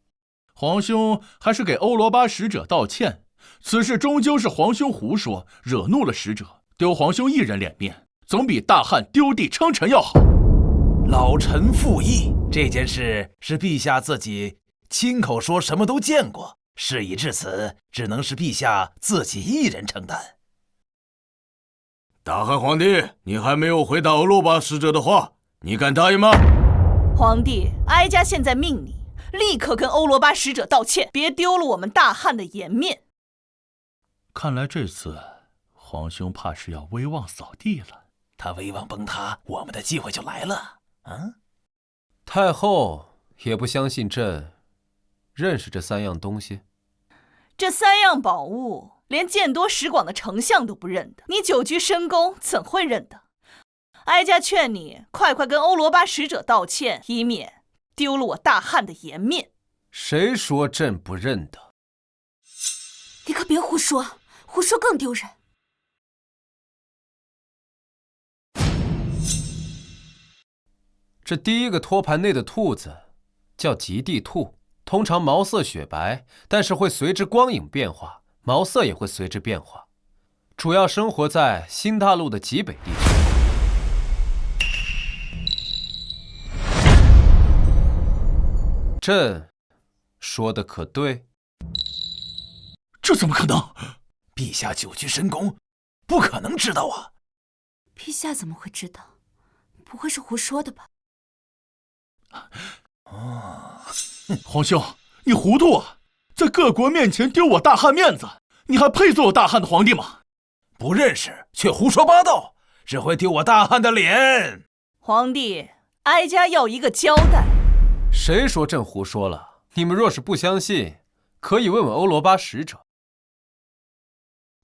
皇兄还是给欧罗巴使者道歉，此事终究是皇兄胡说，惹怒了使者，丢皇兄一人脸面，总比大汉丢地称臣要好。老臣附议，这件事是陛下自己亲口说什么都见过，事已至此，只能是陛下自己一人承担。大汉皇帝，你还没有回答欧罗巴使者的话，你敢答应吗？皇帝，哀家现在命你立刻跟欧罗巴使者道歉，别丢了我们大汉的颜面。看来这次皇兄怕是要威望扫地了。他威望崩塌，我们的机会就来了。太后也不相信朕认识这3样东西。这3样宝物，连见多识广的丞相都不认得，你久居深宫怎会认得？哀家劝你快快跟欧罗巴使者道歉，以免丢了我大汉的颜面。谁说朕不认得？你可别胡说，胡说更丢人。这第一个托盘内的兔子叫极地兔，通常毛色雪白，但是会随之光影变化，毛色也会随之变化，主要生活在新大陆的极北地区。朕说的可对？这怎么可能？陛下久居深宫，不可能知道啊！陛下怎么会知道？不会是胡说的吧？皇兄，你糊涂啊！在各国面前丢我大汉面子，你还配做我大汉的皇帝吗？不认识却胡说八道，只会丢我大汉的脸。皇帝，哀家要一个交代。谁说朕胡说了？你们若是不相信，可以问问欧罗巴使者。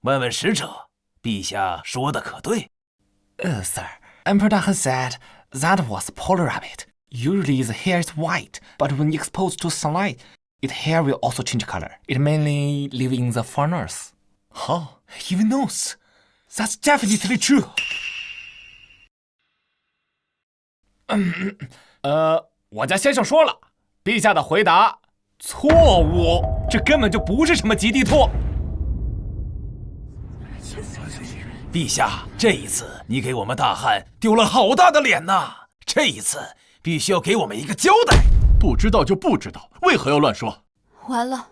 问问使者，陛下说的可对？Sir, Emperor Dahan said that was polar rabbit. Usually the hair is white, but when exposed to sunlight, its hair will also change color. It mainly lives in the far north. Oh, even knows. That's definitely true. 我家先生说了，陛下的回答错误，这根本就不是什么极地兔。陛下，这一次你给我们大汉丢了好大的脸呐！这一次必须要给我们一个交代。不知道就不知道，为何要乱说？完了，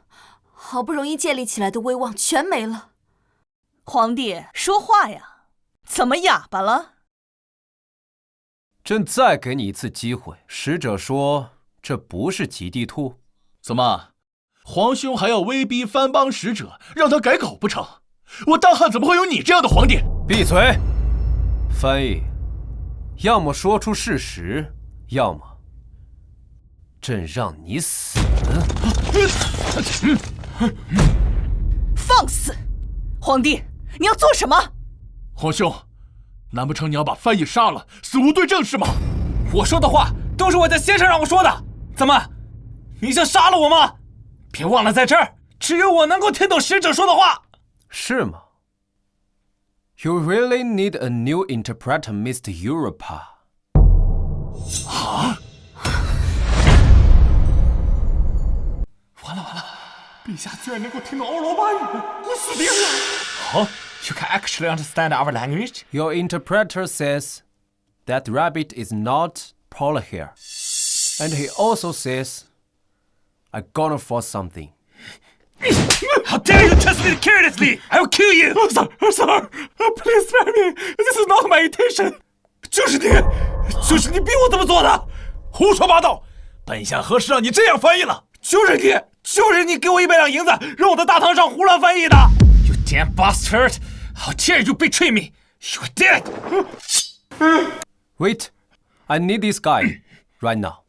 好不容易建立起来的威望全没了。皇帝说话呀，怎么哑巴了？朕再给你一次机会。使者说这不是极地兔。怎么，皇兄还要威逼藩邦使者让他改口不成？我大汉怎么会有你这样的皇帝？闭嘴！翻译，要么说出事实，要么朕让你死。放肆！皇帝，你要做什么？皇兄，难不成你要把翻译杀了，死无对证是吗？我说的话都是我家先生让我说的，怎么，你想杀了我吗？别忘了，在这儿只有我能够听懂使者说的话。是吗？ You really need a new interpreter, Mr. Europa. 啊！完了，陛下居然能够听懂欧罗巴语，我死定了！哦 You can actually understand our language? Your interpreter says that rabbit is not polar hair. And he also says, I'm gonna force something. How dare you trust me carelessly! I will kill you! Sir, please spare me! This is not my intention! 就是你逼我这么做的！胡说八道！本相何时让你这样翻译了？就是你给我100两银子，让我在大堂上胡乱翻译的 ！You damn bastard! How dare you betray me! You're dead! Wait, I need this guy right now.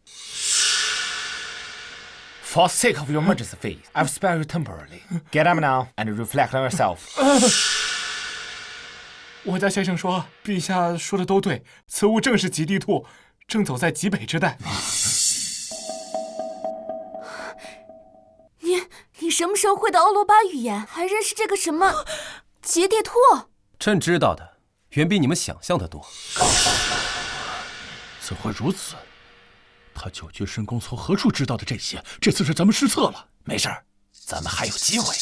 For the sake of your majesty's faith, I will spare you temporarily. Get up now and reflect on yourself. 我家先生说，陛下说的都对，此物正是极地兔，正走在极北之带。你什么时候会的欧罗巴语言？还认识这个什么极地兔？朕知道的远比你们想象的多。怎会如此？他九居深宫从何处知道的这些？这次是咱们失策了。没事儿，咱们还有机会。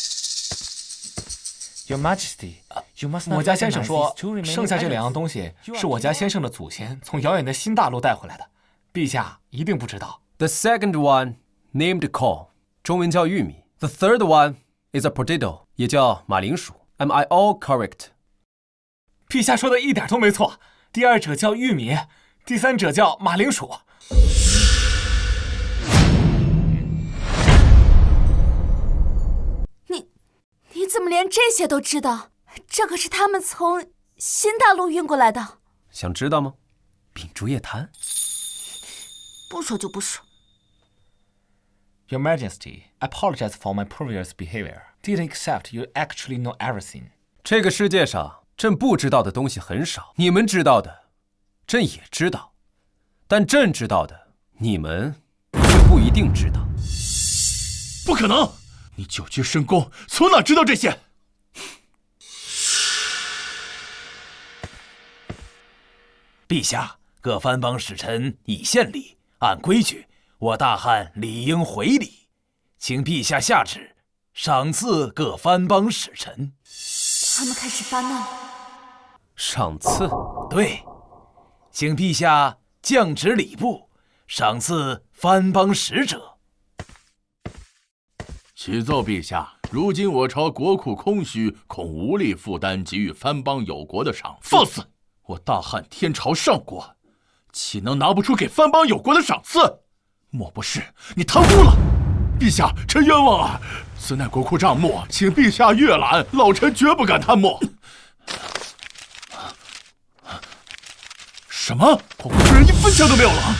Your Majesty, you must not. 我家先生说，剩下这2样东西是我家先生的祖先从遥远的新大陆带回来的，陛下一定不知道。The second one named corn， 中文叫玉米。The third one is a potato， 也叫马铃薯。Am I all correct？ 陛下说的一点都没错。第2者叫玉米，第3者叫马铃薯。你怎么连这些都知道？这可是他们从新大陆运过来的。想知道吗？秉烛夜谈。不说就不说。Your Majesty, I apologize for my previous behavior. Didn't accept you actually know everything. 这个世界上，朕不知道的东西很少，你们知道的，朕也知道，但朕知道的，你们却不一定知道。不可能！你久居深宫，从哪知道这些？陛下，各藩邦使臣已献礼，按规矩，我大汉理应回礼，请陛下下旨，赏赐各藩邦使臣。他们开始发难了。赏赐？对，请陛下降旨礼部，赏赐藩邦使者。启奏陛下，如今我朝国库空虚，恐无力负担给予藩邦有国的赏赐。放肆！我大汉天朝上国，岂能拿不出给藩邦有国的赏赐？莫不是你贪污了？陛下，臣冤枉啊！此乃国库账目，请陛下阅览，老臣绝不敢贪墨。什么？国库居然1分钱都没有了？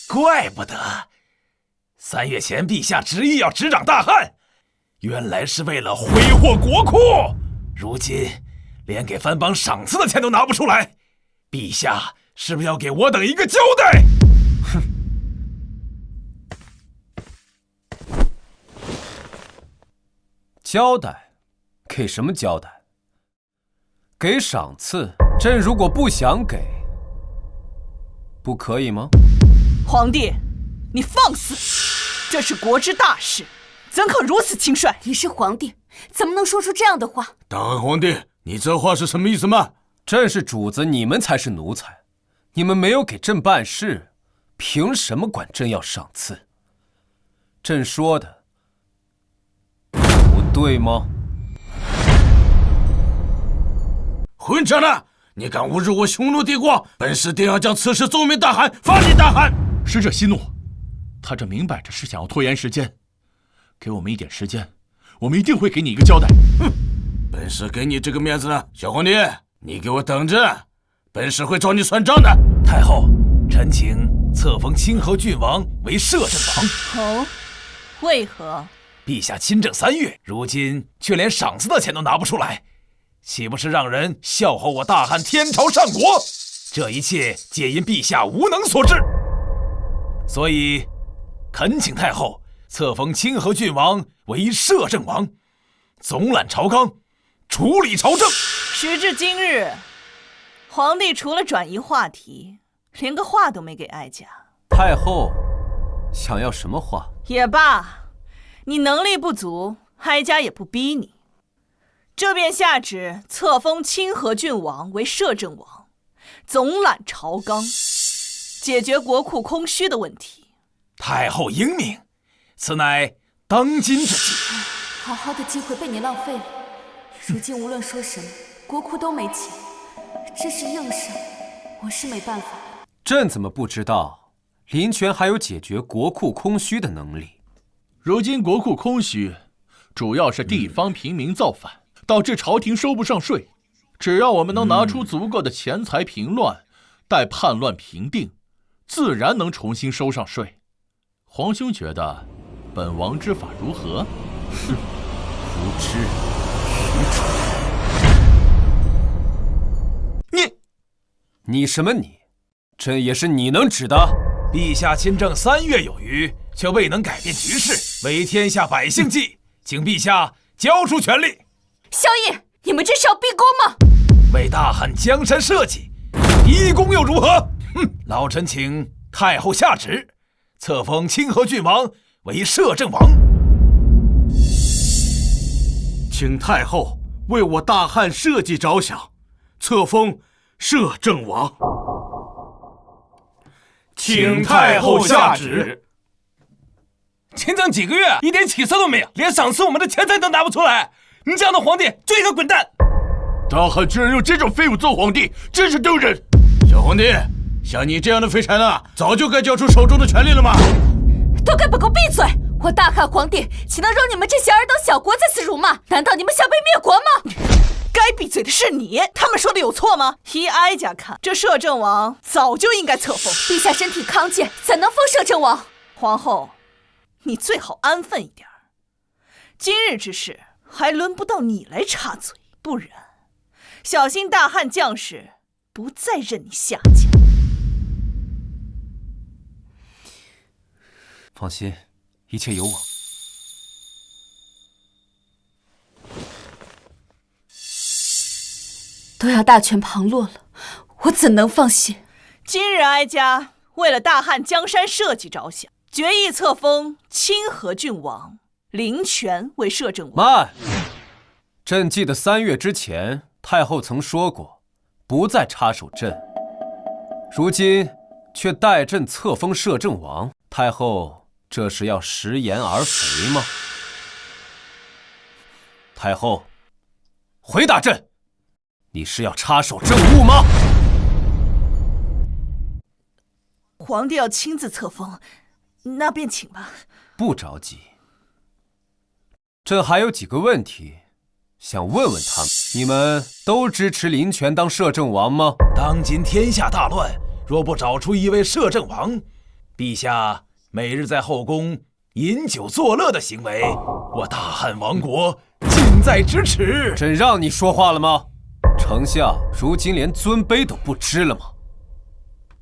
怪不得3月前陛下执意要执掌大汉，原来是为了挥霍国库。如今连给藩邦赏赐的钱都拿不出来，陛下是不是要给我等一个交代？哼！交代？给什么交代？给赏赐？朕如果不想给，不可以吗？皇帝，你放肆！这是国之大事，怎可如此轻率？你是皇帝，怎么能说出这样的话？大汉皇帝，你这话是什么意思吗？朕是主子，你们才是奴才。你们没有给朕办事，凭什么管朕要赏赐？朕说的不对吗？混账的！你敢侮辱我匈奴帝国，本使定要将此事奏明大汗，发令大汗。使者息怒，他这明摆着是想要拖延时间。给我们一点时间，我们一定会给你一个交代。哼，本使给你这个面子呢，小皇帝，你给我等着，本使会找你算账的。太后，臣请册封清河郡王为摄政王。哦，为何？陛下亲政3月，如今却连赏赐的钱都拿不出来，岂不是让人笑话我大汉天朝上国？这一切皆因陛下无能所致。所以，恳请太后册封清河郡王为摄政王，总揽朝纲，处理朝政。时至今日，皇帝除了转移话题，连个话都没给哀家。太后想要什么话？也罢，你能力不足，哀家也不逼你。这便下旨册封清河郡王为摄政王，总揽朝纲，解决国库空虚的问题。太后英明，此乃当今之计。好好的机会被你浪费了，如今无论说什么，国库都没钱，这是硬伤，我是没办法了。朕怎么不知道林权还有解决国库空虚的能力？如今国库空虚，主要是地方平民造反，导致朝廷收不上税。只要我们能拿出足够的钱财平乱，待叛乱平定，自然能重新收上税。皇兄觉得本王之法如何？哼，无知愚蠢！你什么你？朕也是你能指的？陛下亲政3月有余，却未能改变局势，为天下百姓计，请陛下交出权力。萧逸，你们这是要逼宫吗？为大汉江山社稷，逼宫又如何？哼！老臣请太后下旨，册封清河郡王为摄政王。请太后为我大汉社稷着想，册封摄政王。请太后下旨。亲政几个月，一点起色都没有，连赏赐我们的钱财都拿不出来。你这样的皇帝，就应该滚蛋！大汉居然用这种废物做皇帝，真是丢人！小皇帝，像你这样的废柴呢，早就该交出手中的权力了吗？都给本宫闭嘴！我大汉皇帝岂能容你们这些尔等小国在此辱骂？难道你们想被灭国吗？该闭嘴的是你，他们说的有错吗？依哀家看，这摄政王早就应该册封。陛下身体康健，怎能封摄政王？皇后，你最好安分一点。今日之事还轮不到你来插嘴，不然小心大汉将士不再任你下家。放心，一切有我。都要大权旁落了，我怎能放心？今日哀家为了大汉江山社稷着想，决意册封清河郡王林权为摄政王。慢！朕记得3月之前，太后曾说过，不再插手朕。如今却代朕册封摄政王，太后这是要食言而肥吗？太后，回答朕，你是要插手政务吗？皇帝要亲自册封，那便请吧。不着急，朕还有几个问题想问问他们。你们都支持林权当摄政王吗？当今天下大乱，若不找出一位摄政王，陛下每日在后宫饮酒作乐的行为，我大汉王国近在咫尺。朕让你说话了吗？丞相如今连尊卑都不知了吗？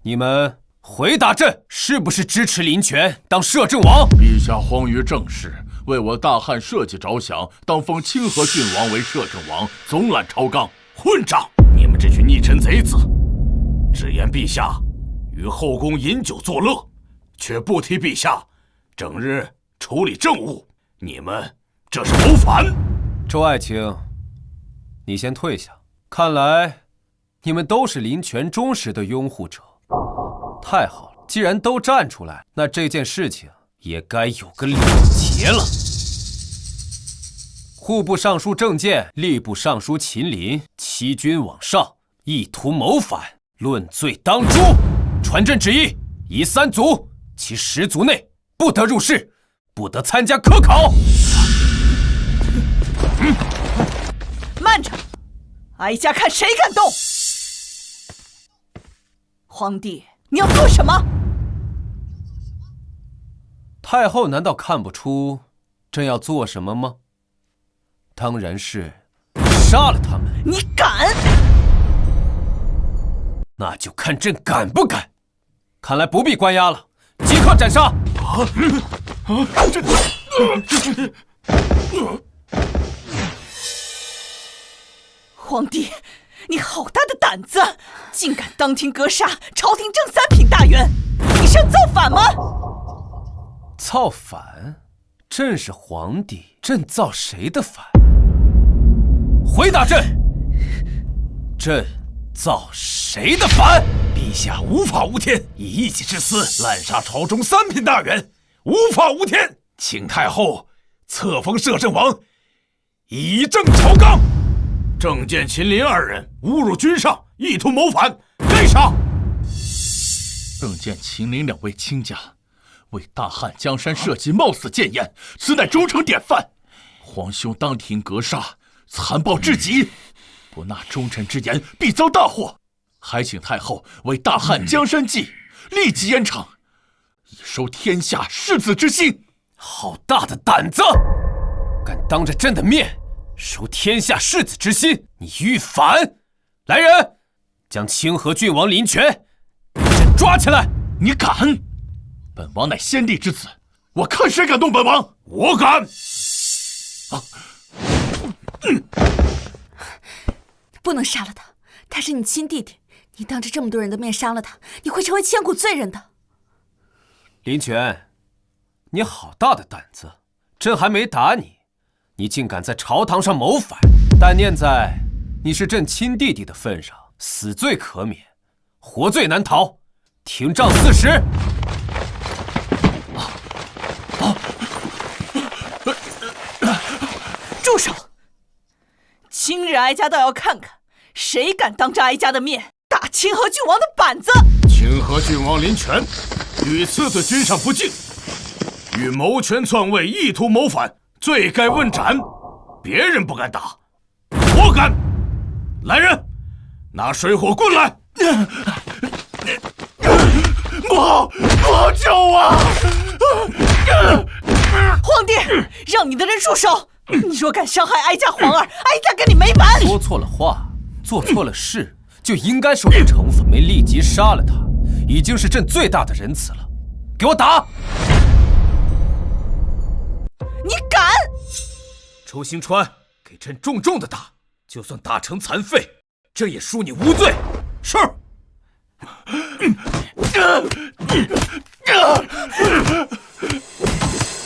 你们回答朕，是不是支持林权当摄政王？陛下荒于政事，为我大汉社稷着想，当封清河郡王为摄政王，总揽朝纲。混账！你们这群逆臣贼子，只言陛下于后宫饮酒作乐，却不提陛下整日处理政务，你们这是谋反！周爱卿，你先退下。看来你们都是林权忠实的拥护者。太好了，既然都站出来，那这件事情也该有个了结了。户部尚书郑健、吏部尚书秦林欺君罔上，意图谋反，论罪当诛。传朕旨意，夷3族，其10族内不得入仕，不得参加科考。慢着，哀家看谁敢动！皇帝，你要做什么？太后难道看不出朕要做什么吗？当然是杀了他们。你敢？那就看朕敢不敢。看来不必关押了，即刻斩杀！皇帝，你好大的胆子，竟敢当庭格杀朝廷正3品大员，你是要造反吗？造反？朕是皇帝，朕造谁的反？回答朕！朕造谁的反？陛下无法无天，以一己之私滥杀朝中3品大员，无法无天，请太后册封摄政王，以正朝纲。郑健、秦林2人侮辱君上，意图谋反，该杀。郑健、秦林2位卿家为大汉江山社稷冒死谏言，此乃忠诚典范。皇兄当庭格杀，残暴至极，不纳忠臣之言，必遭大祸。还请太后为大汉江山计，立即严惩，以收天下士子之心。好大的胆子！敢当着朕的面收天下士子之心，你欲反！来人，将清河郡王林权给朕抓起来！你敢？本王乃先帝之子，我看谁敢动本王！我敢！不能杀了他，他是你亲弟弟，你当着这么多人的面杀了他，你会成为千古罪人的。林权，你好大的胆子！朕还没打你，你竟敢在朝堂上谋反！但念在你是朕亲弟弟的份上，死罪可免，活罪难逃。廷杖40。住手！今日哀家倒要看看，谁敢当着哀家的面打清河郡王的板子！清河郡王林权屡次对君上不敬，欲谋权篡位，意图谋反，罪该问斩。别人不敢打，我敢！来人，拿水火棍来！母救我！皇帝，让你的人住手！你若敢伤害哀家皇儿，哀家跟你没完！说错了话，做错了事，就应该受到惩罚。没立即杀了他，已经是朕最大的仁慈了。给我打！你敢！周兴川，给朕重重的打，就算打成残废，朕也恕你无罪。是。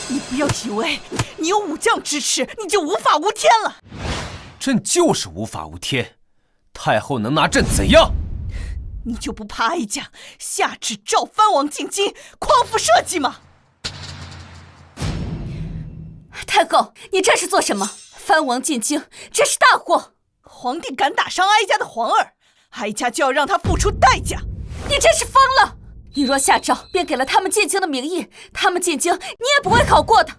你不要以为你有武将支持，你就无法无天了。朕就是无法无天，太后能拿朕怎样？你就不怕哀家下旨召藩王进京，匡扶社稷吗？太后，你这是做什么？藩王进京，这是大祸！皇帝敢打伤哀家的皇儿，哀家就要让他付出代价！你真是疯了！你若下诏，便给了他们进京的名义，他们进京你也不会好过的。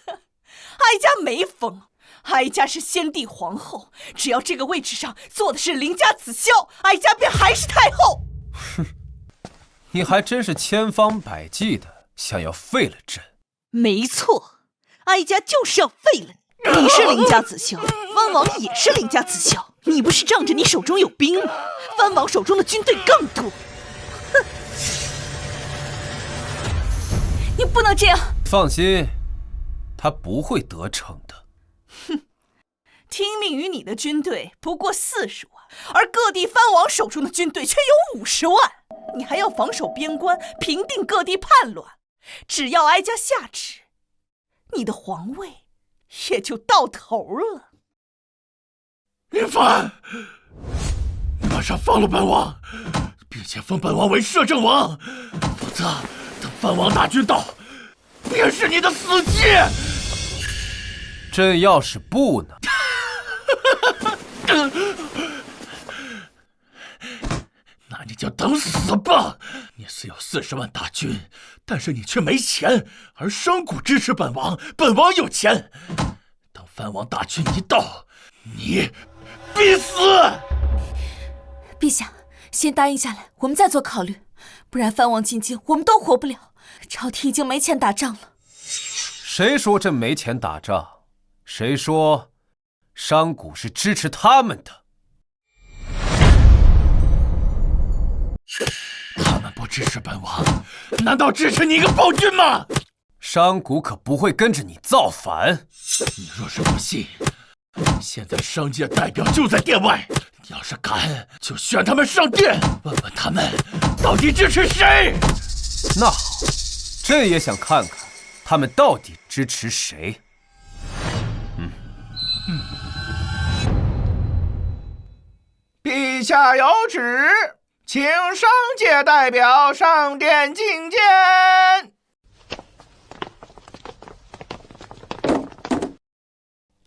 哀家没疯，哀家是先帝皇后，只要这个位置上坐的是邻家子孝，哀家便还是太后。哼，你还真是千方百计的想要废了朕。没错，哀家就是要废了你。你是邻家子孝，藩王也是邻家子孝，你不是仗着你手中有兵吗？藩王手中的军队更多。哼！你不能这样。放心，他不会得逞的。哼，听命于你的军队不过40万，而各地藩王手中的军队却有50万。你还要防守边关，平定各地叛乱。只要哀家下旨，你的皇位也就到头了。林凡，你马上放了本王，并且封本王为摄政王，否则等藩王大军到，便是你的死期。朕要是不呢？那你就等死吧！你虽有40万大军，但是你却没钱，而商贾支持本王，本王有钱。等藩王大军一到，你必死！陛下，先答应下来，我们再做考虑。不然藩王进京，我们都活不了。朝廷已经没钱打仗了。谁说朕没钱打仗？谁说商贾是支持他们的？他们不支持本王，难道支持你一个暴君吗？商贾可不会跟着你造反。你若是不信，现在商界代表就在殿外，你要是敢，就选他们上殿，问问他们到底支持谁。那好，朕也想看看他们到底支持谁。陛下有旨，请商界代表上殿觐见。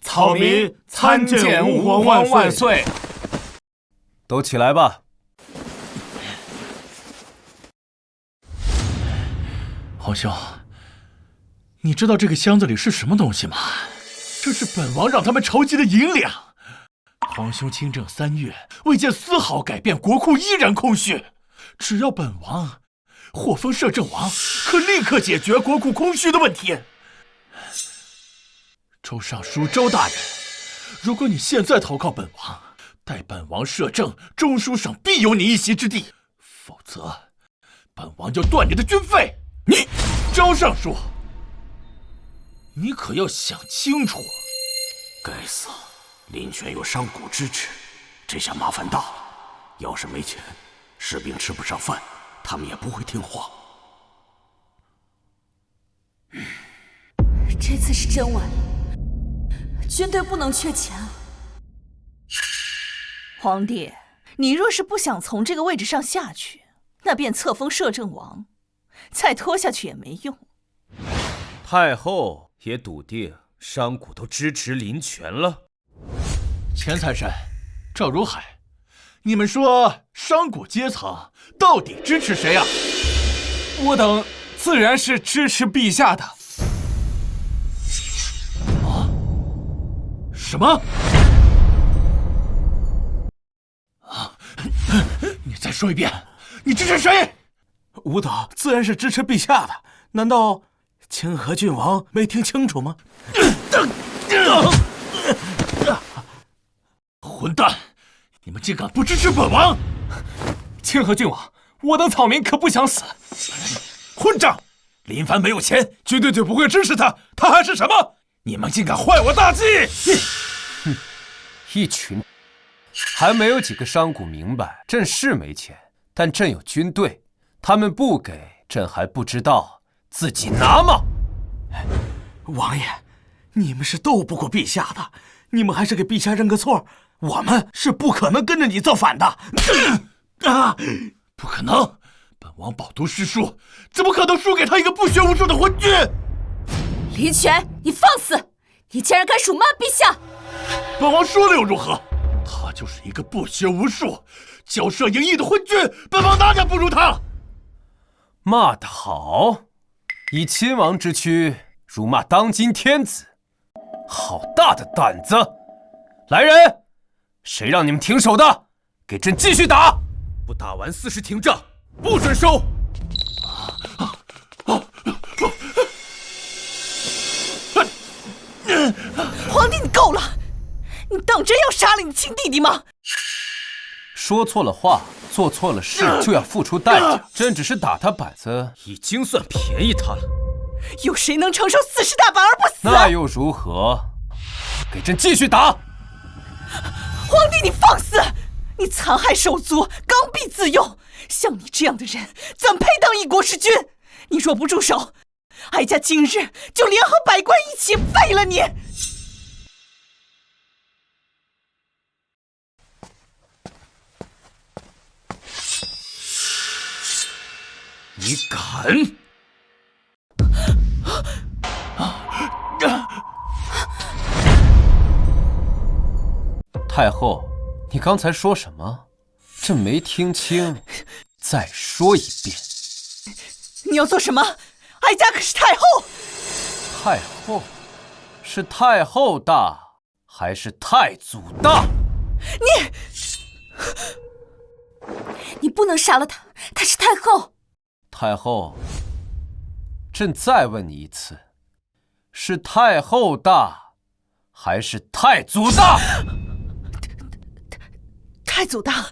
草民参见吾皇万岁！都起来吧。皇兄，你知道这个箱子里是什么东西吗？这是本王让他们筹集的银两。皇兄亲政3月，未见丝毫改变，国库依然空虚。只要本王获封摄政王，可立刻解决国库空虚的问题。周尚书周大人，如果你现在投靠本王，待本王摄政，中书省必有你一席之地；否则，本王就断你的军费。你，周尚书，你可要想清楚。该死！林权有商贾支持，这下麻烦大了。要是没钱，士兵吃不上饭，他们也不会听话。这次是真完了，军队不能缺钱啊！皇帝，你若是不想从这个位置上下去，那便册封摄政王，再拖下去也没用。太后也笃定商贾都支持林权了。钱财神、赵如海，你们说商贾阶层到底支持谁啊？我等自然是支持陛下的。啊？什么？啊！你再说一遍，你支持谁？吾等自然是支持陛下的，难道清河郡王没听清楚吗？混蛋！你们竟敢不支持本王！清河郡王，我等草民可不想死。混账！林凡没有钱，军队就不会支持他，他还是什么？你们竟敢坏我大计！哼，一群，还没有几个商贾明白，朕是没钱，但朕有军队，他们不给，朕还不知道自己拿吗？王爷，你们是斗不过陛下的，你们还是给陛下认个错。我们是不可能跟着你造反的。啊！不可能！本王饱读诗书，怎么可能输给他一个不学无术的昏君？林权，你放肆！你竟然敢辱骂陛下！本王说了又如何？他就是一个不学无术、骄奢淫逸的昏君，本王哪点不如他？骂得好！以亲王之躯辱骂当今天子，好大的胆子！来人，谁让你们停手的？给朕继续打！不打完40停仗，不准收！皇帝，你够了！你当真要杀了你亲弟弟吗？说错了话，做错了事，就要付出代价。朕只是打他板子，已经算便宜他了。有谁能承受40大板而不死？那又如何？给朕继续打！皇帝，你放肆！你残害手足，刚愎自用，像你这样的人，怎配当一国之君？你若不住手，哀家今日就联合百官一起废了你！你敢？太后，你刚才说什么？朕没听清，再说一遍。你要做什么？哀家可是太后。太后，是太后大还是太祖大？你不能杀了她，她是太后。太后，朕再问你一次，是太后大还是太祖大？太祖大。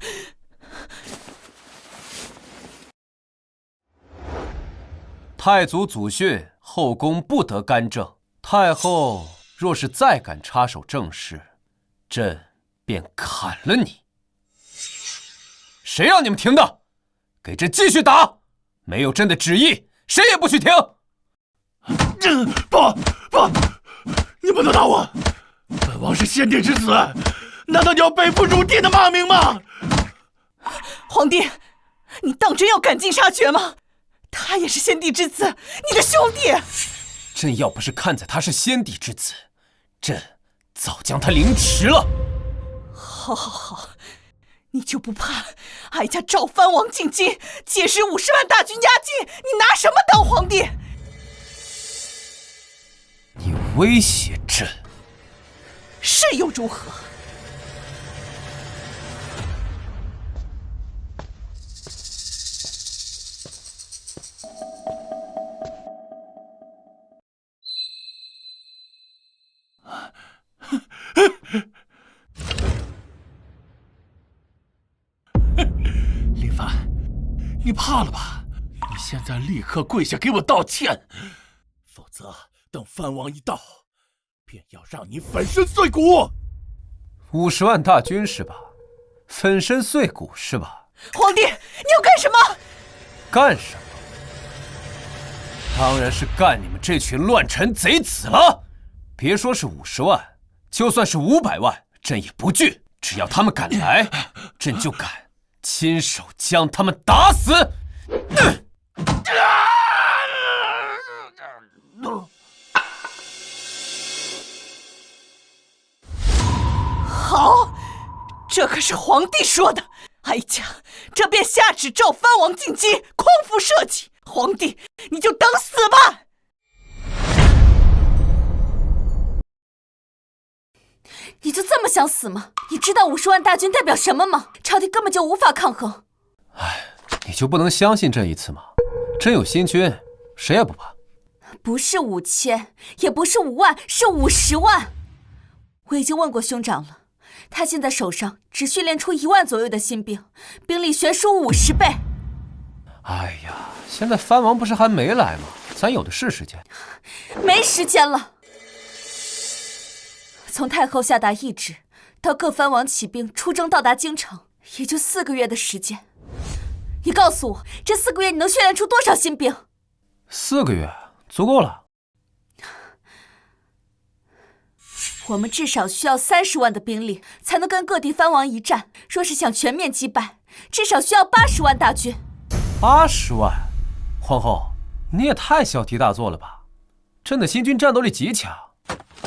太祖祖训，后宫不得干政。太后若是再敢插手政事，朕便砍了你。谁让你们停的？给朕继续打！没有朕的旨意，谁也不许停！不，你不能打我！本王是先帝之子，难道你要背负儒帝的骂名吗？皇帝，你当真要赶尽杀绝吗？他也是先帝之子，你的兄弟。朕要不是看在他是先帝之子，朕早将他凌迟了。好，你就不怕哀家召藩王进京，届时50万大军压境，你拿什么当皇帝？你威胁朕，是又如何？林凡，你怕了吧？你现在立刻跪下给我道歉，否则等藩王一到，便要让你粉身碎骨。50万大军是吧？粉身碎骨是吧？皇帝，你要干什么？干什么？当然是干你们这群乱臣贼子了。别说是50万，就算是500万，朕也不惧。只要他们敢来，朕就敢亲手将他们打死。好，这可是皇帝说的。哀家这便下旨召藩王进京，匡扶社稷。皇帝，你就等死吧！你就这么想死吗？你知道50万大军代表什么吗？朝廷根本就无法抗衡。你就不能相信朕一次吗？朕有新军，谁也不怕。不是5000，也不是5万，是50万。我已经问过兄长了，他现在手上只训练出1万左右的新兵，兵力悬殊50倍。哎呀，现在藩王不是还没来吗？咱有的是时间。没时间了。从太后下达懿旨到各藩王起兵出征到达京城，也就4个月的时间。你告诉我，这4个月你能训练出多少新兵？4个月足够了。我们至少需要30万的兵力，才能跟各地藩王一战。若是想全面击败，至少需要80万大军。80万？皇后，你也太小题大做了吧？朕的新军战斗力极强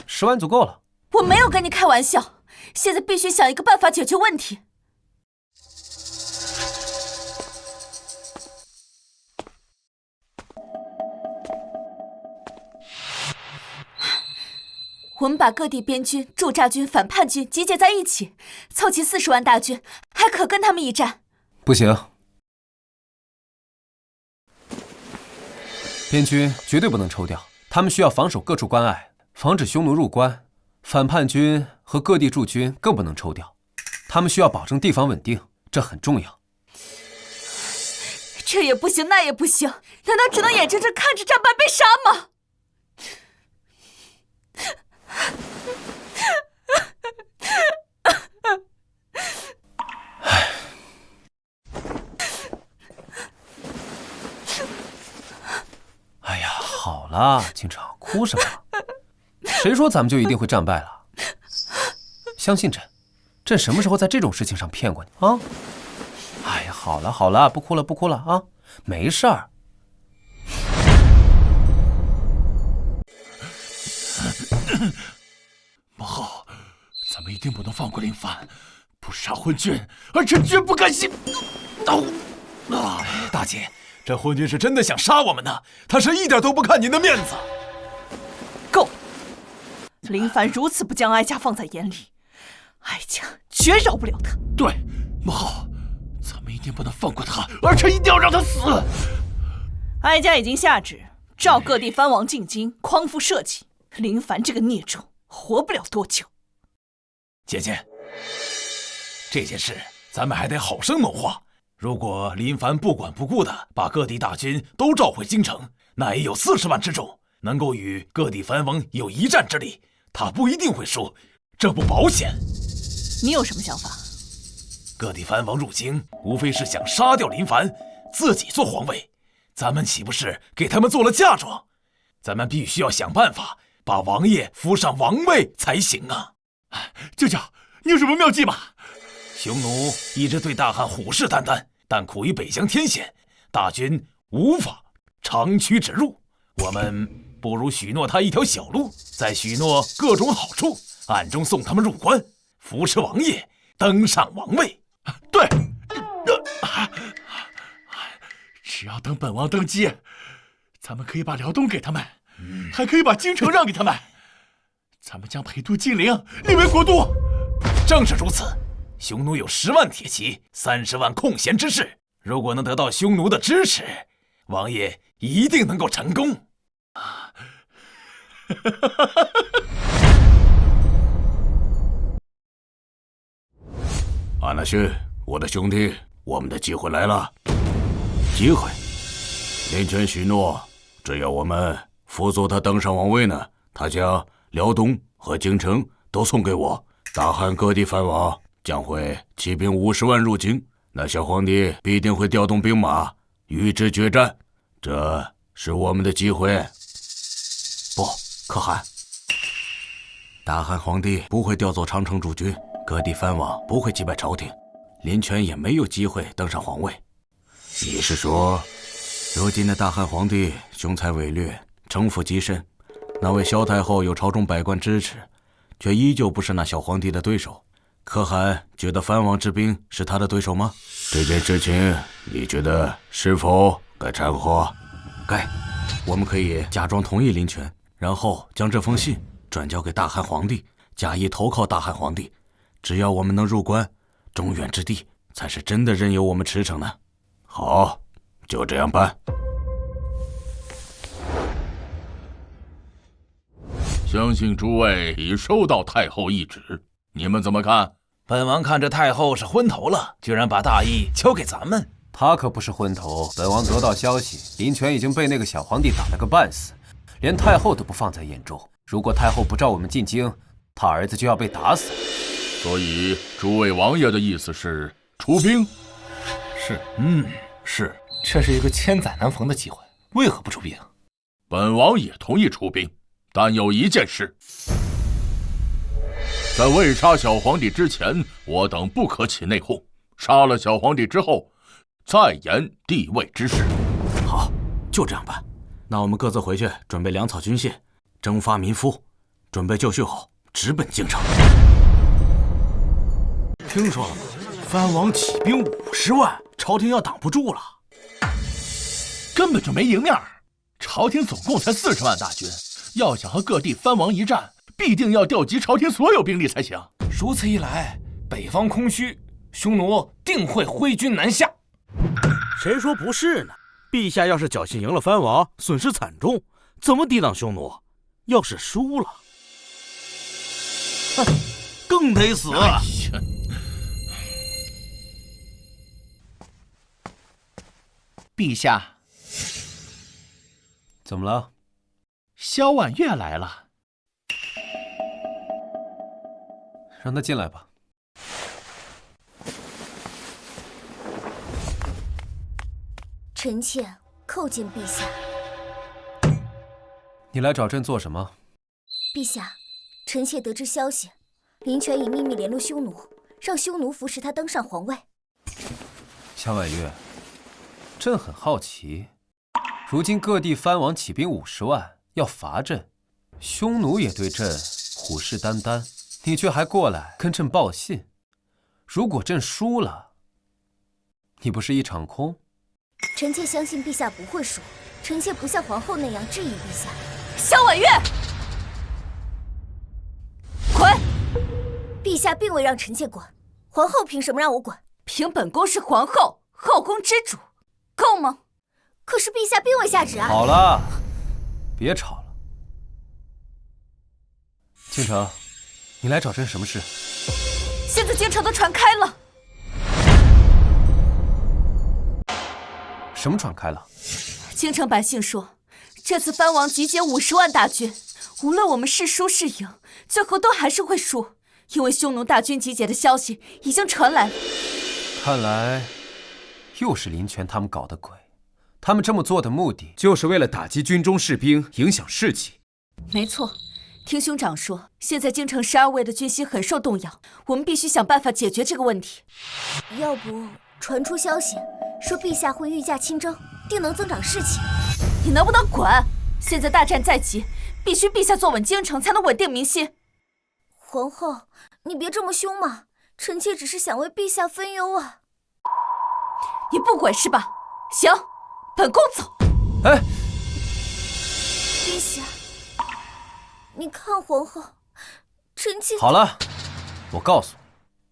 ，10万足够了。我没有跟你开玩笑，现在必须想一个办法解决问题。我们把各地边军、驻扎军、反叛军集结在一起，凑齐40万大军，还可跟他们一战。不行，边军绝对不能抽调，他们需要防守各处关隘，防止匈奴入关。反叛军和各地驻军更不能抽调，他们需要保证地方稳定，这很重要。这也不行，那也不行，难道只能眼睁睁看着战败被杀吗？哎呀，好了，京城哭什么？谁说咱们就一定会战败了？相信朕，朕什么时候在这种事情上骗过你啊？哎呀，好了好了，不哭了啊，没事儿，放过林凡，不杀昏君，儿臣绝不甘心。大姐，这昏君是真的想杀我们呢，他是一点都不看您的面子。够了！林凡如此不将哀家放在眼里，哀家绝饶不了他。对，母后，咱们一定不能放过他，儿臣一定要让他死。哀家已经下旨，召各地藩王进京匡扶社稷。林凡这个孽种，活不了多久。姐姐，这件事咱们还得好生谋划。如果林凡不管不顾的把各地大军都召回京城，那也有40万之众，能够与各地藩王有一战之力。他不一定会输，这不保险。你有什么想法？各地藩王入京，无非是想杀掉林凡，自己做皇位。咱们岂不是给他们做了嫁妆？咱们必须要想办法把王爷扶上王位才行啊！舅舅，你有什么妙计吗？匈奴一直对大汉虎视眈眈，但苦于北疆天险，大军无法长驱直入。我们不如许诺他一条小路，再许诺各种好处，暗中送他们入关，扶持王爷登上王位。对，只要等本王登基，咱们可以把辽东给他们，还可以把京城让给他们。咱们将陪都金陵立为国都。正是如此，匈奴有10万铁骑，30万空闲之士。如果能得到匈奴的支持，王爷一定能够成功。阿纳逊，我的兄弟，我们的机会来了。机会？林权许诺，只要我们辅佐他登上王位呢，他将辽东和京城都送给我。大汉各地藩王将会骑兵50万入京，那小皇帝必定会调动兵马与之决战，这是我们的机会。不，可汗，大汉皇帝不会调走长城驻军，各地藩王不会击败朝廷，林权也没有机会登上皇位。你是说，如今的大汉皇帝雄才伟略，城府极深，那位萧太后有朝中百官支持，却依旧不是那小皇帝的对手？可汗觉得藩王之兵是他的对手吗？这件事情，你觉得是否该掺和？该。我们可以假装同意林权，然后将这封信转交给大汉皇帝，假意投靠大汉皇帝。只要我们能入关，中原之地才是真的任由我们驰骋呢。好，就这样办。相信诸位已收到太后懿旨，你们怎么看？本王看这太后是昏头了，居然把大义交给咱们。他可不是昏头。本王得到消息，林权已经被那个小皇帝打了个半死，连太后都不放在眼中。如果太后不召我们进京，他儿子就要被打死。所以，诸位王爷的意思是出兵？是，是。这是一个千载难逢的机会，为何不出兵？本王也同意出兵，但有一件事，在未杀小皇帝之前，我等不可起内讧；杀了小皇帝之后，再言帝位之事。好，就这样办。那我们各自回去准备粮草军械，征发民夫，准备就绪后直奔京城。听说了吗？藩王起兵50万，朝廷要挡不住了，根本就没赢面。朝廷总共才40万大军，要想和各地藩王一战，必定要调集朝廷所有兵力才行。如此一来，北方空虚，匈奴定会挥军南下。谁说不是呢？陛下要是侥幸赢了藩王，损失惨重，怎么抵挡匈奴？要是输了，哼，更得死。陛下，怎么了？萧婉月来了，让他进来吧。臣妾叩见陛下。你来找朕做什么？陛下，臣妾得知消息，林权已秘密联络匈奴，让匈奴扶持他登上皇位。萧婉月，朕很好奇，如今各地藩王起兵50万要伐朕，匈奴也对朕虎视眈眈，你却还过来跟朕报信。如果朕输了，你不是一场空？臣妾相信陛下不会输，臣妾不像皇后那样质疑陛下。萧婉月，滚！陛下并未让臣妾滚，皇后凭什么让我滚？凭本宫是皇后，后宫之主，够吗？可是陛下并未下旨啊！好了，别吵了。倾城，你来找朕什么事？现在京城的传开了。什么传开了？京城百姓说，这次藩王集结50万大军，无论我们是输是赢，最后都还是会输，因为匈奴大军集结的消息已经传来了。看来又是林泉他们搞的鬼。他们这么做的目的，就是为了打击军中士兵，影响士气。没错，听兄长说，现在京城12卫的军心很受动摇，我们必须想办法解决这个问题。要不传出消息，说陛下会御驾亲征，定能增长士气。你能不能滚？现在大战在即，必须陛下坐稳京城，才能稳定民心。皇后，你别这么凶嘛，臣妾只是想为陛下分忧啊。你不滚是吧？行，本宫走。哎，陛下，你看皇后，臣妾……好了，我告诉你，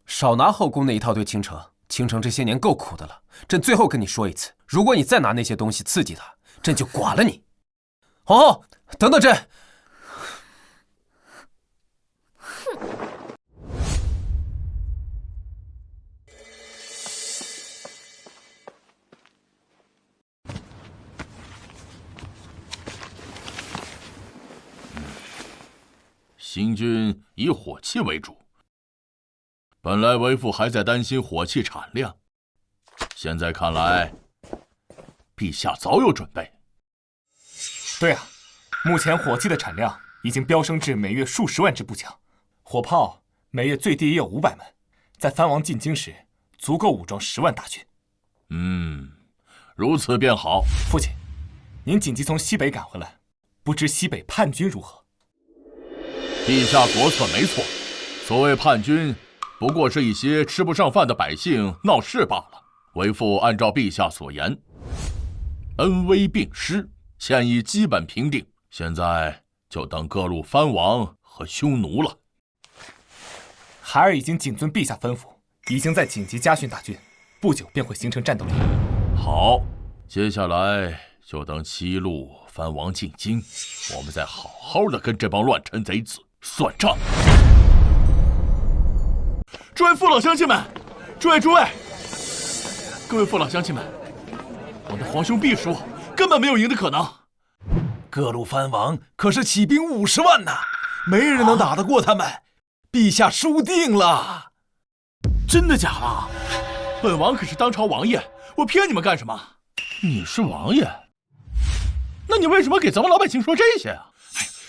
少拿后宫那一套对倾城。倾城这些年够苦的了，朕最后跟你说一次，如果你再拿那些东西刺激他，朕就剐了你。皇后，等等朕。行军以火器为主。本来为父还在担心火器产量，现在看来，陛下早有准备。对啊，目前火器的产量已经飙升至每月数十万支步枪，火炮每月最低也有500门，在藩王进京时足够武装10万大军。如此便好。父亲，您紧急从西北赶回来，不知西北叛军如何？陛下国策没错，所谓叛军，不过是一些吃不上饭的百姓闹事罢了。为父按照陛下所言，恩威并施，现已基本平定，现在就等各路藩王和匈奴了。孩儿已经谨遵陛下吩咐，已经在紧急家训大军，不久便会形成战斗力。好，接下来就等7路藩王进京，我们再好好的跟这帮乱臣贼子算账。诸位父老乡亲们，诸位，各位父老乡亲们，我的皇兄必输，根本没有赢的可能。各路藩王可是起兵50万呐，没人能打得过他们，陛下输定了。真的假的？本王可是当朝王爷，我骗你们干什么？你是王爷，那你为什么给咱们老百姓说这些啊？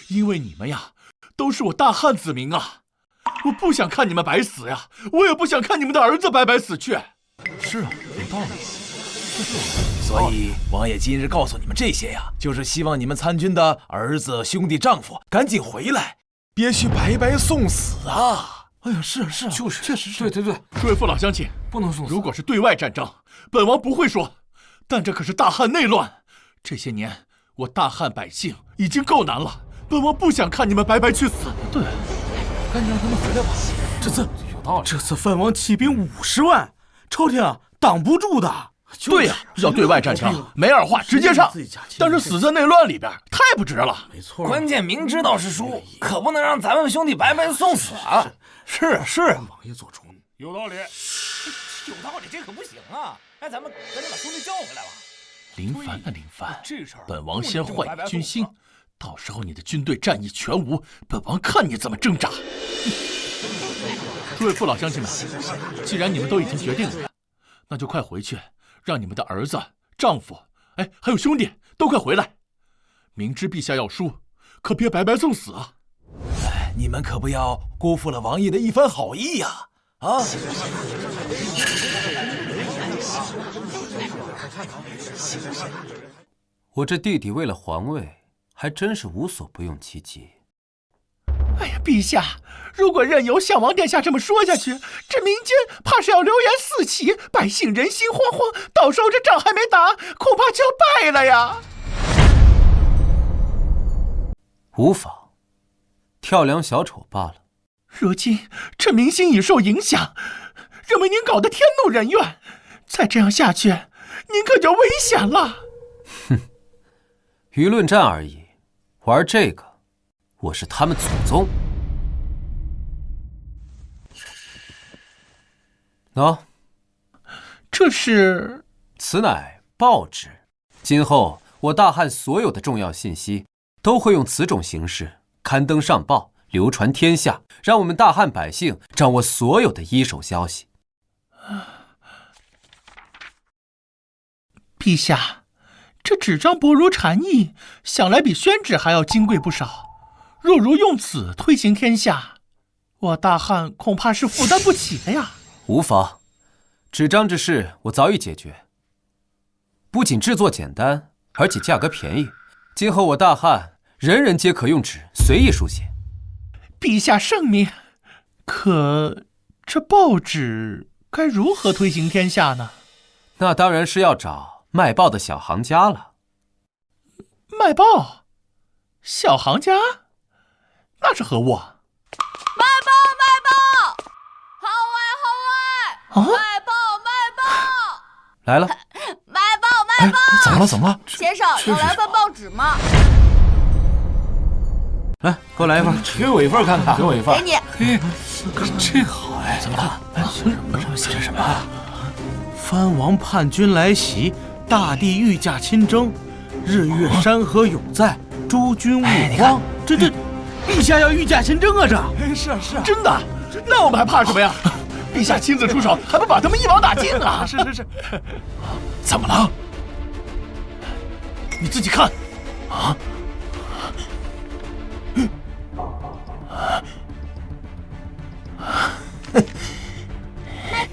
因为你们呀，都是我大汉子民啊，我不想看你们白死呀，我也不想看你们的儿子白白死去。是啊，有道理。所以王爷今日告诉你们这些呀，就是希望你们参军的儿子、兄弟、丈夫赶紧回来，别去白白送死啊！哎呀，是啊，就是确实是。对，诸位父老乡亲，不能送死。如果是对外战争，本王不会说，但这可是大汉内乱，这些年我大汉百姓已经够难了，本王不想看你们白白去死。对，赶紧让他们回来吧。有道理。这次藩王起兵50万，朝廷啊挡不住的。对呀，要对外战争，没二话，直接上。但是死在内乱里边，太不值了。没错，关键明知道是输，可不能让咱们兄弟白白送死啊！是啊，王爷做出有道理，有道理，这可不行啊！哎，咱们赶紧把兄弟叫回来吧。林凡啊，林凡，本王先坏你军心，到时候你的军队战意全无，本王看你怎么挣扎。诸位父老乡亲们，既然你们都已经决定了，那就快回去。让你们的儿子、丈夫，还有兄弟都快回来！明知陛下要输，可别白白送死啊！你们可不要辜负了王爷的一番好意呀！啊！我这弟弟为了皇位，还真是无所不用其极。哎呀，陛下，如果任由项王殿下这么说下去，这民间怕是要流言四起，百姓人心惶惶，到时候这仗还没打，恐怕就要败了呀。无妨，跳梁小丑罢了。如今这民心已受影响，认为您搞得天怒人怨，再这样下去，您可就危险了。哼，舆论战而已，玩这个，我是他们祖宗。喏，这是？此乃报纸。今后我大汉所有的重要信息，都会用此种形式刊登上报，流传天下，让我们大汉百姓掌握所有的一手消息。陛下，这纸张薄如蝉翼，想来比宣纸还要金贵不少。若如用此推行天下，我大汉恐怕是负担不起的呀。无妨，纸张之事我早已解决。不仅制作简单，而且价格便宜。今后我大汉人人皆可用纸随意书写。陛下圣明。可这报纸该如何推行天下呢？那当然是要找卖报的小行家了。卖报？小行家？那是何物啊？卖报！号外！卖报！来了。卖报！怎么了？先生，要来份报纸吗？来，给我来一份，给我一份看看。给我一份。给你。这好哎！怎么了？写着什么？藩王叛军来袭，大地御驾亲征，日月山河永在，诸君勿慌。这，陛下要御驾亲征啊！这是啊，真的？那我们还怕什么呀？陛下亲自出手，还不把他们一网打尽啊！是。怎么了？你自己看。啊！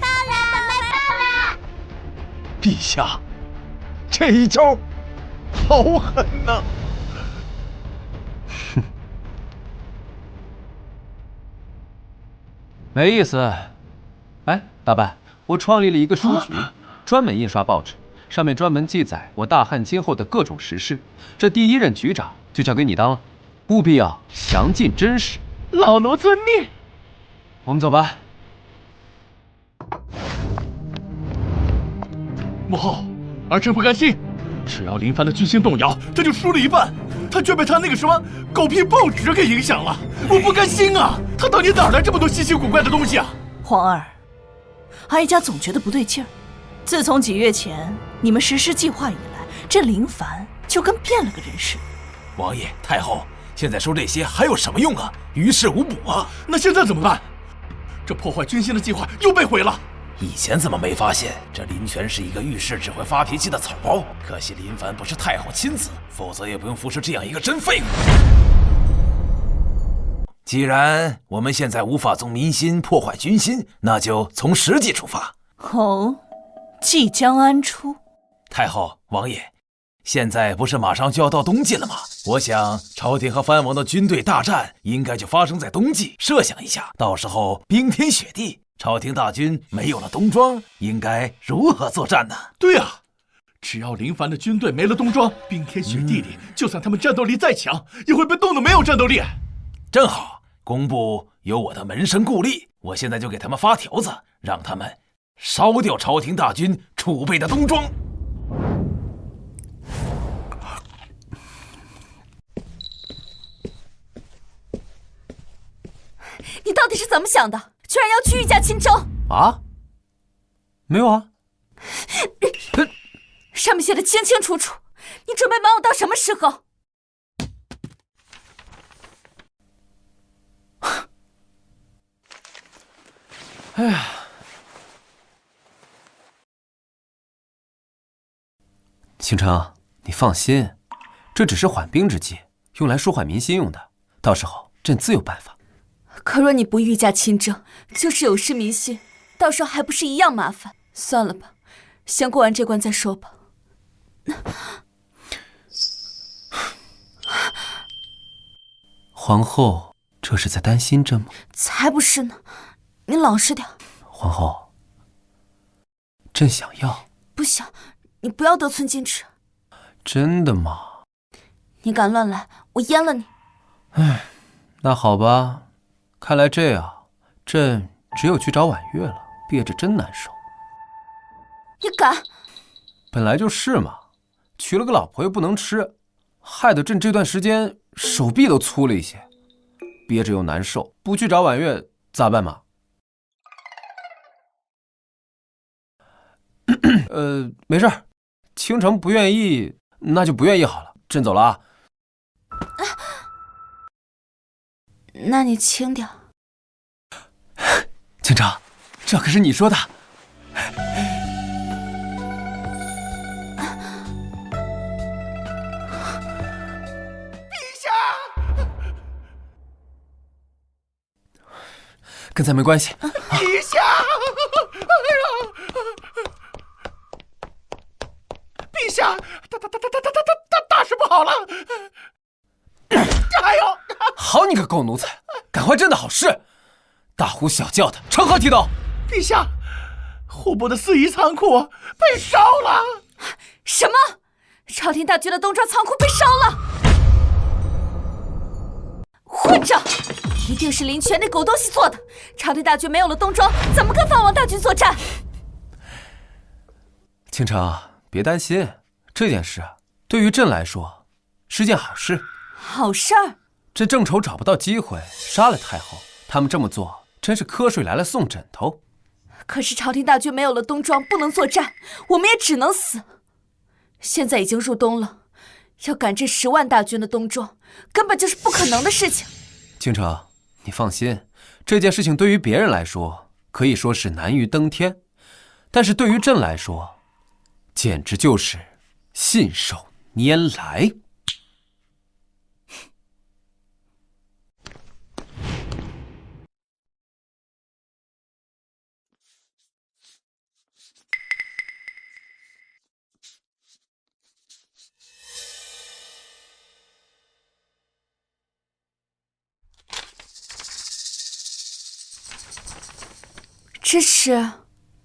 卖报了！陛下，这一招好狠呐！哼，没意思。哎，大办，我创立了一个书局，专门印刷报纸，上面专门记载我大汉今后的各种时事。这第一任局长就交给你当了，务必要详尽真实。老奴遵命。我们走吧。母后，儿臣不甘心，只要林凡的军心动摇，他就输了一半。他却被他那个什么狗屁报纸给影响了，我不甘心啊！他到底哪来这么多稀奇古怪的东西啊？皇儿，哀家总觉得不对劲儿。自从几月前你们实施计划以来，这林凡就跟变了个人似的。王爷、太后，现在说这些还有什么用啊？于事无补啊！那现在怎么办？这破坏军心的计划又被毁了。以前怎么没发现这林权是一个遇事只会发脾气的草包？可惜林凡不是太后亲子，否则也不用服侍这样一个真废物。既然我们现在无法从民心破坏军心，那就从实际出发。哦，即将安出。太后、王爷，现在不是马上就要到冬季了吗？我想朝廷和藩王的军队大战应该就发生在冬季。设想一下，到时候冰天雪地，朝廷大军没有了冬装，应该如何作战呢？对啊，只要林凡的军队没了冬装，冰天雪地里，就算他们战斗力再强，也会被冻得没有战斗力。正好，工部有我的门生故吏，我现在就给他们发条子，让他们烧掉朝廷大军储备的冬装。你到底是怎么想的？居然要去御驾亲征啊？没有啊，上面写的清清楚楚，你准备瞒我到什么时候？哎呀，星辰，你放心，这只是缓兵之计，用来舒缓民心用的。到时候朕自有办法。可若你不御驾亲征，就是有失民心，到时候还不是一样麻烦？算了吧，先过完这关再说吧。皇后，这这是在担心朕吗？才不是呢，你老实点。皇后，朕想要。不行，你不要得寸进尺。真的吗？你敢乱来，我阉了你。唉，那好吧，看来这样，朕只有去找婉月了，憋着真难受。你敢？本来就是嘛，娶了个老婆又不能吃，害得朕这段时间手臂都粗了一些，憋着又难受，不去找婉月咋办嘛？没事儿，倾城不愿意，那就不愿意好了，朕走了啊。那你轻点。倾城，这可是你说的。跟咱没关系。陛下，陛下，大事不好了！还有，好你个狗奴才，赶坏朕的好事，大呼小叫的，成何体统？陛下，户部的4夷仓库被烧了。什么？朝廷大军的冬装仓库被烧了？混账！一定是林泉那狗东西做的。朝廷大军没有了冬装，怎么跟藩王大军作战？倾城，别担心，这件事对于朕来说是件好事。好事儿？朕正愁找不到机会杀了太后，他们这么做真是瞌睡来了送枕头。可是朝廷大军没有了冬装，不能作战，我们也只能死。现在已经入冬了，要赶这10万大军的冬装，根本就是不可能的事情。倾城，你放心，这件事情对于别人来说可以说是难于登天，但是对于朕来说，简直就是信手拈来。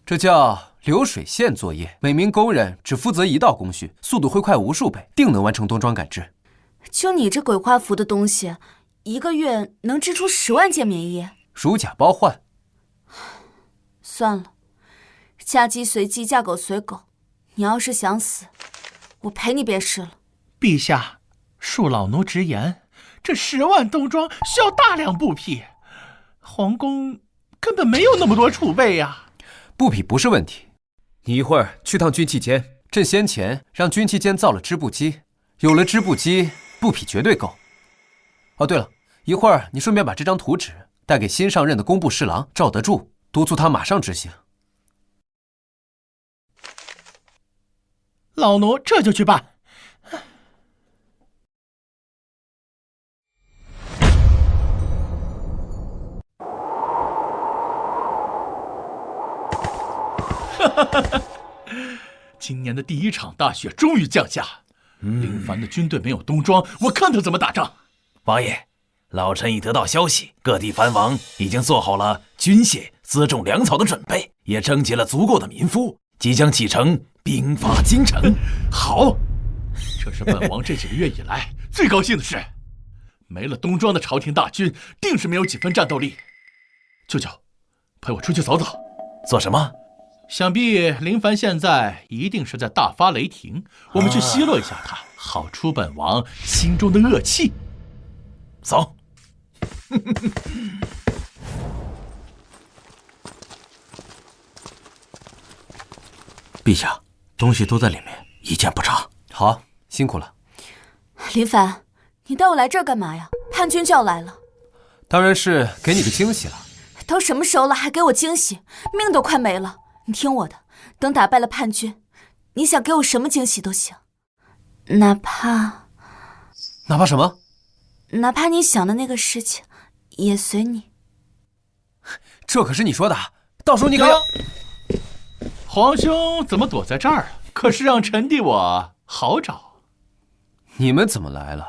这叫流水线作业，每名工人只负责1道工序，速度会快无数倍，定能完成冬装赶制。就你这鬼画符的东西，1个月能织出10万件棉衣？如假包换。算了，嫁鸡随鸡，嫁狗随狗。你要是想死，我陪你便是了。陛下，恕老奴直言，这10万冬装需要大量布匹，皇宫根本没有那么多储备呀。布匹不是问题，你一会儿去趟军器间，朕先前让军器间造了织布机，有了织布机，布匹绝对够。哦，对了，一会儿你顺便把这张图纸带给新上任的工部侍郎赵德柱，督促他马上执行。老奴这就去办。今年的第1场大雪终于降下，林凡的军队没有冬装，我看他怎么打仗。王爷，老臣已得到消息，各地藩王已经做好了军械、辎重、粮草的准备，也征集了足够的民夫，即将启程兵发京城。好，这是本王这几个月以来最高兴的事。没了冬装的朝廷大军，定是没有几分战斗力。舅舅，陪我出去走走。做什么？想必林凡现在一定是在大发雷霆，我们去奚落一下他，好出本王心中的恶气。走。陛下，东西都在里面，一件不差。好，辛苦了。林凡，你带我来这儿干嘛呀？叛军就要来了。当然是给你个惊喜了。都什么时候了，还给我惊喜？命都快没了。你听我的，等打败了叛军，你想给我什么惊喜都行，哪怕什么？哪怕你想的那个事情，也随你。这可是你说的，到时候你可要……皇兄怎么躲在这儿啊？可是让臣弟我好找。你们怎么来了？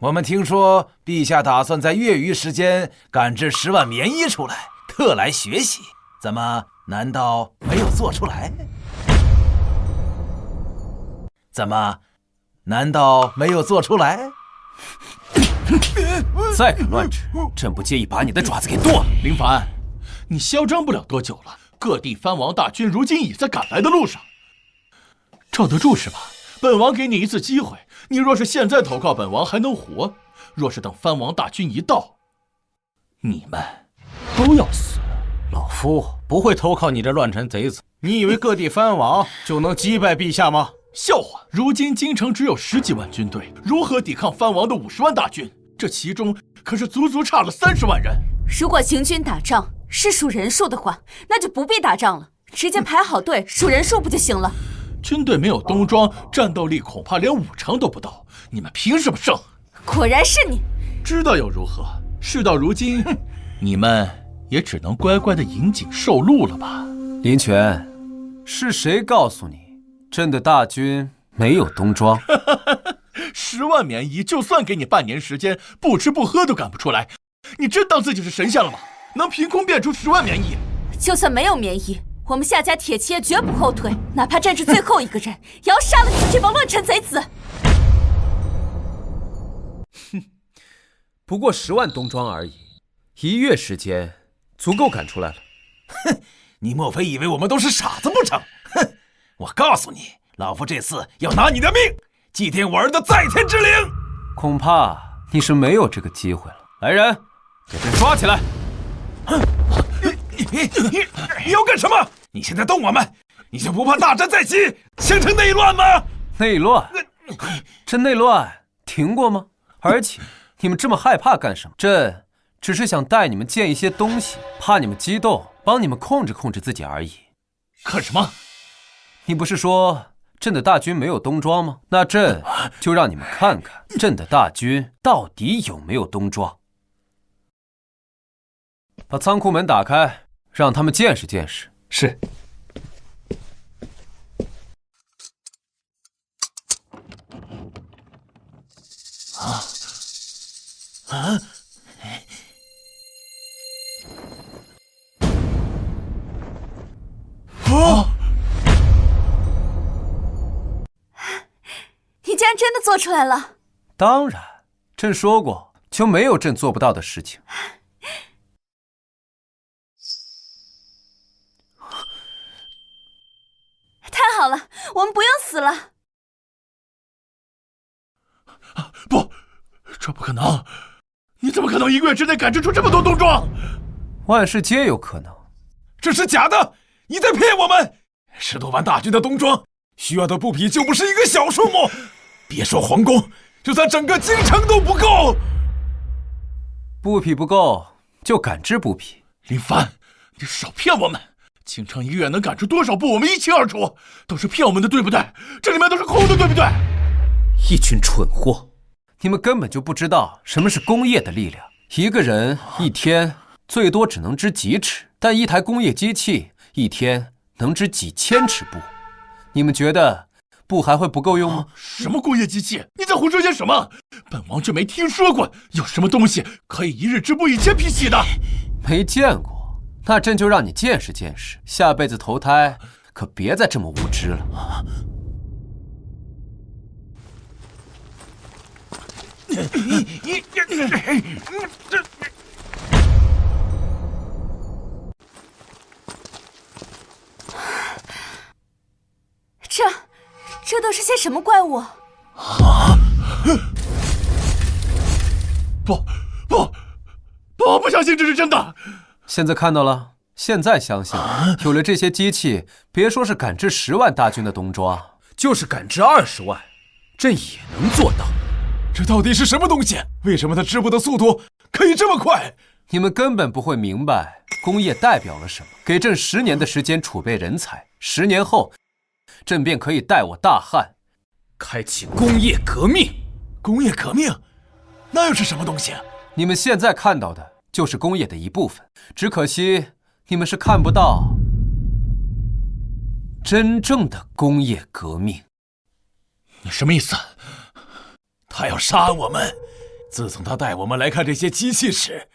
我们听说陛下打算在月余时间赶制10万棉衣出来，特来学习。怎么，难道没有做出来？怎么，难道没有做出来？再敢乱指，朕不介意把你的爪子给剁了。林凡，你嚣张不了多久了。各地藩王大军如今已在赶来的路上，罩得住是吧？本王给你一次机会，你若是现在投靠本王还能活，若是等藩王大军一到，你们都要死。老夫不会投靠你这乱臣贼子。你以为各地藩王就能击败陛下吗？笑话！如今京城只有10几万军队，如何抵抗藩王的50万大军？这其中可是足足差了30万人。如果行军打仗是数人数的话，那就不必打仗了，直接排好队数人数不就行了？军队没有冬装，战斗力恐怕连5成都不到，你们凭什么胜？果然是你！知道又如何？事到如今，你们也只能乖乖的引颈受戮了吧？林泉，是谁告诉你朕的大军没有冬装？10万棉衣，就算给你半年时间，不吃不喝都赶不出来。你真当自己是神仙了吗？能凭空变出10万棉衣？就算没有棉衣，我们夏家铁骑也绝不后退，哪怕战至最后一个人，也要杀了你们这帮乱臣贼子！哼，不过10万冬装而已，1月时间足够赶出来了。哼，你莫非以为我们都是傻子不成？哼，我告诉你，老夫这次要拿你的命，祭奠我儿的在天之灵。恐怕你是没有这个机会了。来人，给朕抓起来！你要干什么？你现在动我们，你就不怕大战在即，形成内乱吗？内乱？这内乱停过吗？而且你们这么害怕干什么？朕只是想带你们见一些东西，怕你们激动，帮你们控制控制自己而已。看什么？你不是说朕的大军没有冬装吗？那朕就让你们看看朕的大军到底有没有冬装。把仓库门打开，让他们见识见识。是。你竟然真的做出来了！当然，朕说过，就没有朕做不到的事情。太好了，我们不用死了。不，这不可能！你怎么可能1个月之内赶制出这么多冬装？万事皆有可能。这是假的，你在骗我们！10多万大军的冬装，需要的布匹就不是一个小数目，别说皇宫，就算整个京城都不够。布匹不够，就赶制布匹。林凡，你少骗我们！京城1个月能赶出多少布，我们一清二楚，都是骗我们的，对不对？这里面都是空的，对不对？一群蠢货，你们根本就不知道什么是工业的力量。一个人一天最多只能织几尺，但一台工业机器一天能织几千尺布。你们觉得布还会不够用吗？什么工业机器？你在胡说些什么？本王却没听说过有什么东西可以一日织布1000匹洗的。没见过？那朕就让你见识见识，下辈子投胎可别再这么无知了。这都是些什么怪物？我不相信这是真的。现在看到了，现在相信了。有了这些机器，别说是赶制10万大军的冬装，就是赶制20万，朕也能做到。这到底是什么东西？为什么它织布的速度可以这么快？你们根本不会明白工业代表了什么。给朕10年的时间储备人才，10年后，朕便可以带我大汉开启工业革命。工业革命？那又是什么东西？你们现在看到的就是工业的一部分，只可惜你们是看不到真正的工业革命。你什么意思？他要杀我们，自从他带我们来看这些机器时，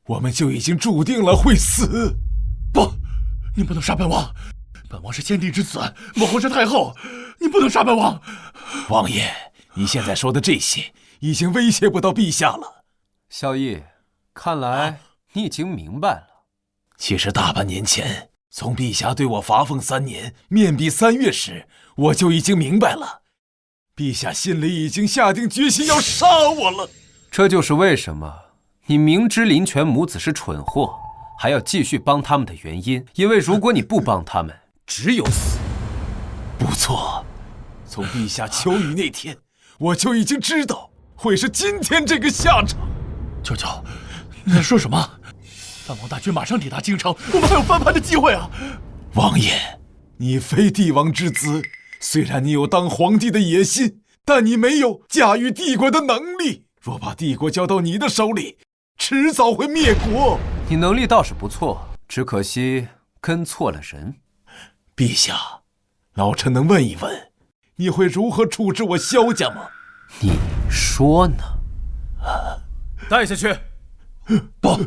我们就已经注定了会死。不，你不能杀本王，本王是先帝之子，母后是太后，你不能杀本王。王爷，你现在说的这些已经威胁不到陛下了。萧逸，看来你已经明白了。其实大半年前，从陛下对我罚俸3年，面壁3月时，我就已经明白了，陛下心里已经下定决心要杀我了。这就是为什么你明知林泉母子是蠢货，还要继续帮他们的原因。因为如果你不帮他们，只有死。不错，从陛下求雨那天，我就已经知道会是今天这个下场。舅舅，你在说什么？藩王大军马上抵达京城，我们还有翻盘的机会啊！王爷，你非帝王之子，虽然你有当皇帝的野心，但你没有驾驭帝国的能力。若把帝国交到你的手里，迟早会灭国。你能力倒是不错，只可惜跟错了人。陛下，老臣能问一问，你会如何处置我萧家吗？你说呢？带下去。不，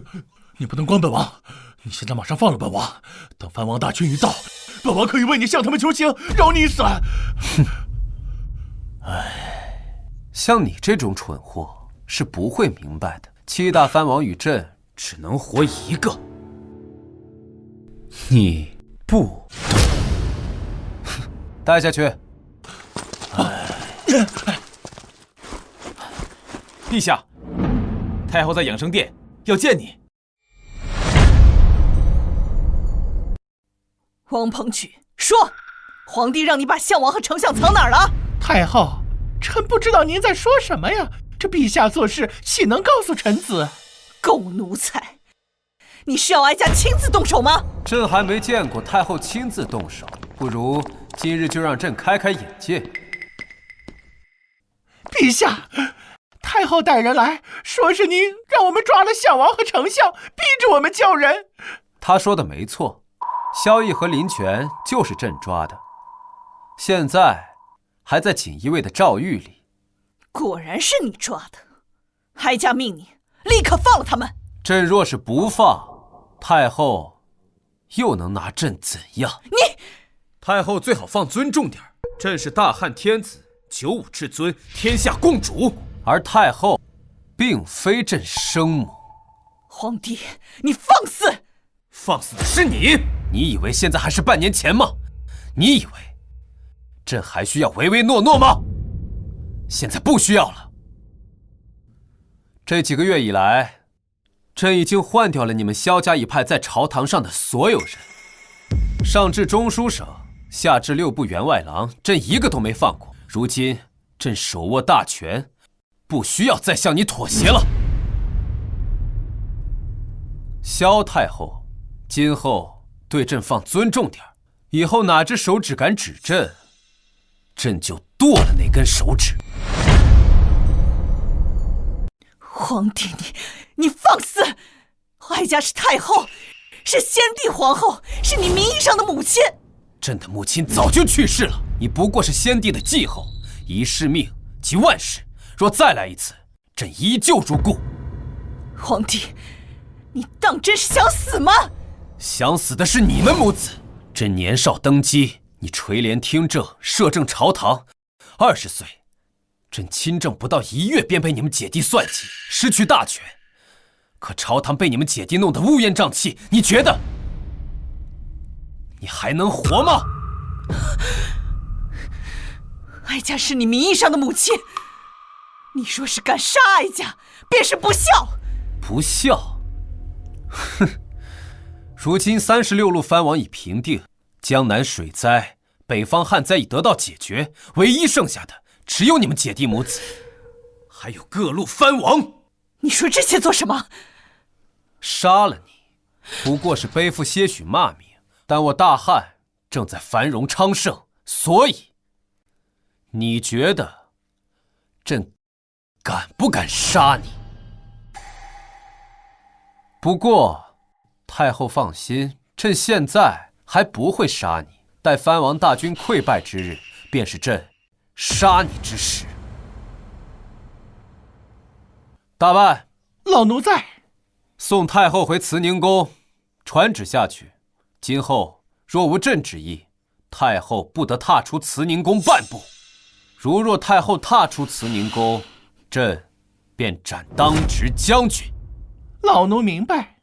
你不能关本王，你现在马上放了本王，等藩王大军一到，本王可以为你向他们求情，饶你一死。像你这种蠢货是不会明白的。7大藩王与朕只能活一个，你不懂。带下去。陛下，太后在养生殿要见你。王鹏举，说，皇帝让你把项王和丞相藏哪儿了？太后，臣不知道您在说什么呀？这陛下做事岂能告诉臣子？狗奴才，你是要哀家亲自动手吗？朕还没见过太后亲自动手，不如今日就让朕开开眼界。陛下，太后带人来说是您让我们抓了项王和丞相，逼着我们叫人。他说的没错，萧逸和林泉就是朕抓的，现在还在锦衣卫的诏狱里。果然是你抓的，哀家命你立刻放了他们。朕若是不放，太后又能拿朕怎样？你太后最好放尊重点，朕是大汉天子，95至尊，天下共主，而太后并非朕生母。皇帝，你放肆！放肆的是你！你以为现在还是半年前吗？你以为朕还需要唯唯诺诺吗？现在不需要了。这几个月以来，朕已经换掉了你们萧家一派在朝堂上的所有人，上至中书省，下至6部员外郎，朕一个都没放过。如今朕手握大权，不需要再向你妥协了。萧太后，今后对朕放尊重点，以后哪只手指敢指朕，朕就剁了那根手指。皇帝，你放肆！哀家是太后，是先帝皇后，是你名义上的母亲。朕的母亲早就去世了，你不过是先帝的继后，一世命即万世。若再来一次，朕依旧如故。皇帝，你当真是想死吗？想死的是你们母子。朕年少登基，你垂帘听政，摄政朝堂。20岁，朕亲政不到1月，便被你们姐弟算计，失去大权。可朝堂被你们姐弟弄得乌烟瘴气，你觉得你还能活吗？哀家是你名义上的母亲，你若是敢杀哀家，便是不孝。不孝？哼！如今36路藩王已平定，江南水灾、北方旱灾已得到解决，唯一剩下的只有你们姐弟母子，还有各路藩王。你说这些做什么？杀了你，不过是背负些许骂名，但我大汉正在繁荣昌盛，所以你觉得朕敢不敢杀你？不过太后放心，朕现在还不会杀你，待藩王大军溃败之日，便是朕杀你之时。大办，老奴在。送太后回慈宁宫，传旨下去，今后若无朕旨意，太后不得踏出慈宁宫半步。如若太后踏出慈宁宫，朕便斩当值将军。老奴明白。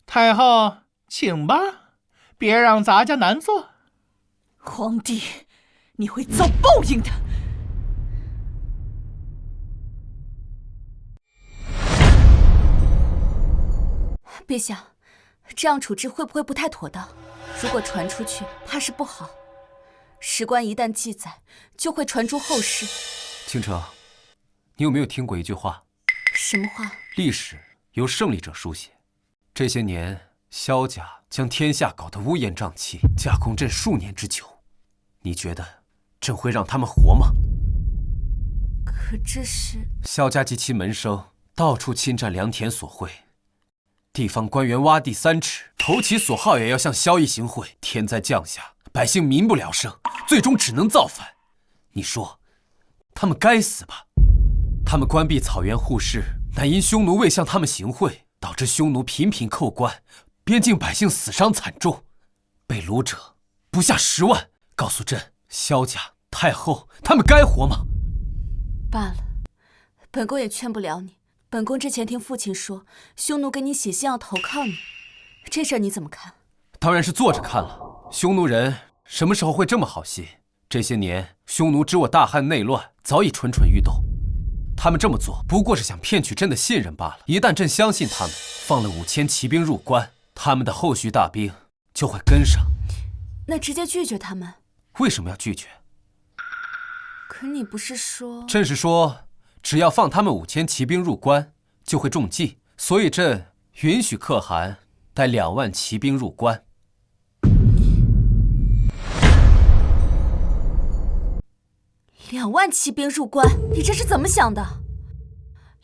太后，请吧，别让咱家难做。皇帝，你会遭报应的。陛下，这样处置会不会不太妥当？如果传出去，怕是不好。史官一旦记载，就会传诸后世。倾城，你有没有听过一句话？什么话？历史由胜利者书写。这些年，萧家将天下搞得乌烟瘴气，架空朕数年之久。你觉得朕会让他们活吗？可这是……萧家及其门生到处侵占良田所会。地方官员挖地3尺，投其所好也要向萧邑行贿。天灾降下，百姓民不聊生，最终只能造反。你说，他们该死吧？他们关闭草原护市，乃因匈奴未向他们行贿，导致匈奴频频扣关，边境百姓死伤惨重，被掳者不下10万。告诉朕，萧家、太后，他们该活吗？罢了，本宫也劝不了你。本宫之前听父亲说，匈奴给你写信要投靠你，这事儿你怎么看？当然是坐着看了。匈奴人什么时候会这么好心？这些年，匈奴知我大汉内乱，早已蠢蠢欲动。他们这么做，不过是想骗取朕的信任罢了。一旦朕相信他们，放了5000骑兵入关，他们的后续大兵就会跟上。那直接拒绝他们？为什么要拒绝？可你不是说……朕是说，只要放他们5000骑兵入关，就会中计，所以朕允许可汗带2万骑兵入关。2万骑兵入关，你这是怎么想的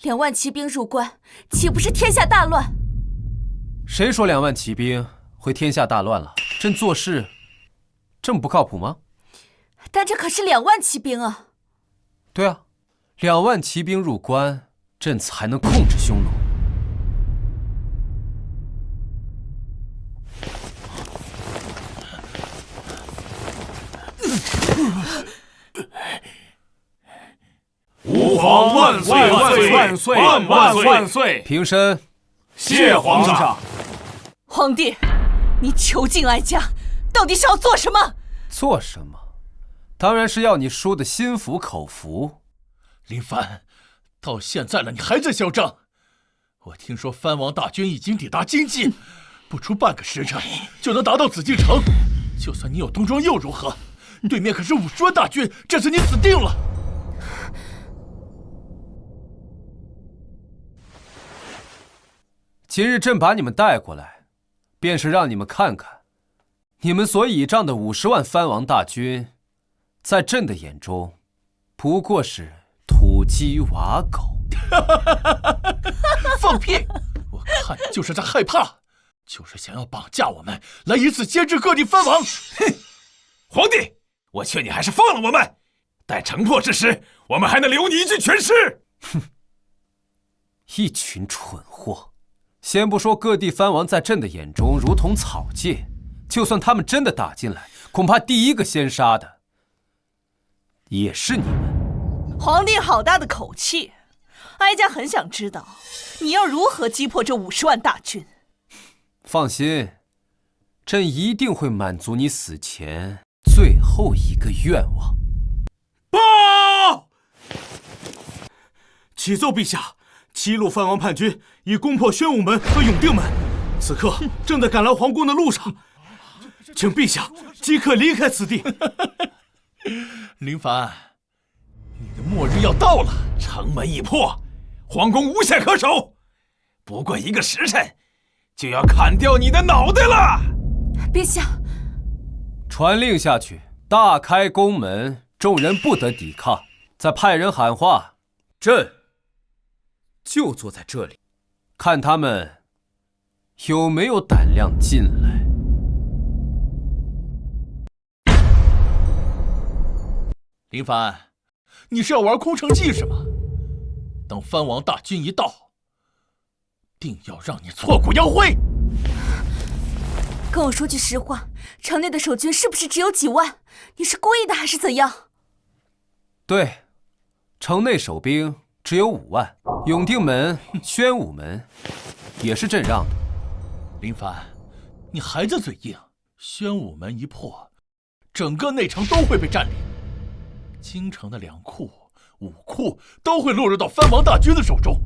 ？2万骑兵入关，岂不是天下大乱？谁说2万骑兵会天下大乱了？朕做事这么不靠谱吗？但这可是2万骑兵啊！对啊，2万骑兵入关，朕才能控制匈奴。吾皇万岁万岁万岁万万万岁！平身。谢皇上。皇帝，你囚禁哀家，到底是要做什么？做什么？当然是要你输得心服口服。林帆，到现在了，你还在嚣张！我听说藩王大军已经抵达京畿，不出半个时辰就能达到紫禁城。就算你有东庄又如何？对面可是50万大军，这次你死定了！今日朕把你们带过来，便是让你们看看，你们所倚仗的50万藩王大军，在朕的眼中，不过是土鸡瓦狗。放屁！我看你就是在害怕，就是想要绑架我们，来以此牵制各地藩王。哼！皇帝，我劝你还是放了我们，待城破之时，我们还能留你一具全尸。哼！一群蠢货！先不说各地藩王在朕的眼中如同草芥，就算他们真的打进来，恐怕第一个先杀的也是你们。皇帝好大的口气！哀家很想知道，你要如何击破这50万大军？放心，朕一定会满足你死前最后一个愿望。报！启奏陛下，7路藩王叛军已攻破宣武门和永定门，此刻正在赶来皇宫的路上，请陛下即刻离开此地。林凡，你的末日要到了，城门已破，皇宫无险可守，不过1个时辰，就要砍掉你的脑袋了。陛下，传令下去，大开宫门，众人不得抵抗。再派人喊话，朕就坐在这里，看他们有没有胆量进来。林凡，你是要玩空城计是吗？等藩王大军一到，定要让你挫骨扬灰。跟我说句实话，城内的守军是不是只有几万？你是故意的还是怎样？对，城内守兵只有5万，永定门、宣武门也是朕让的。林凡，你还在嘴硬。宣武门一破，整个内城都会被占领，京城的粮库、武库都会落入到藩王大军的手中，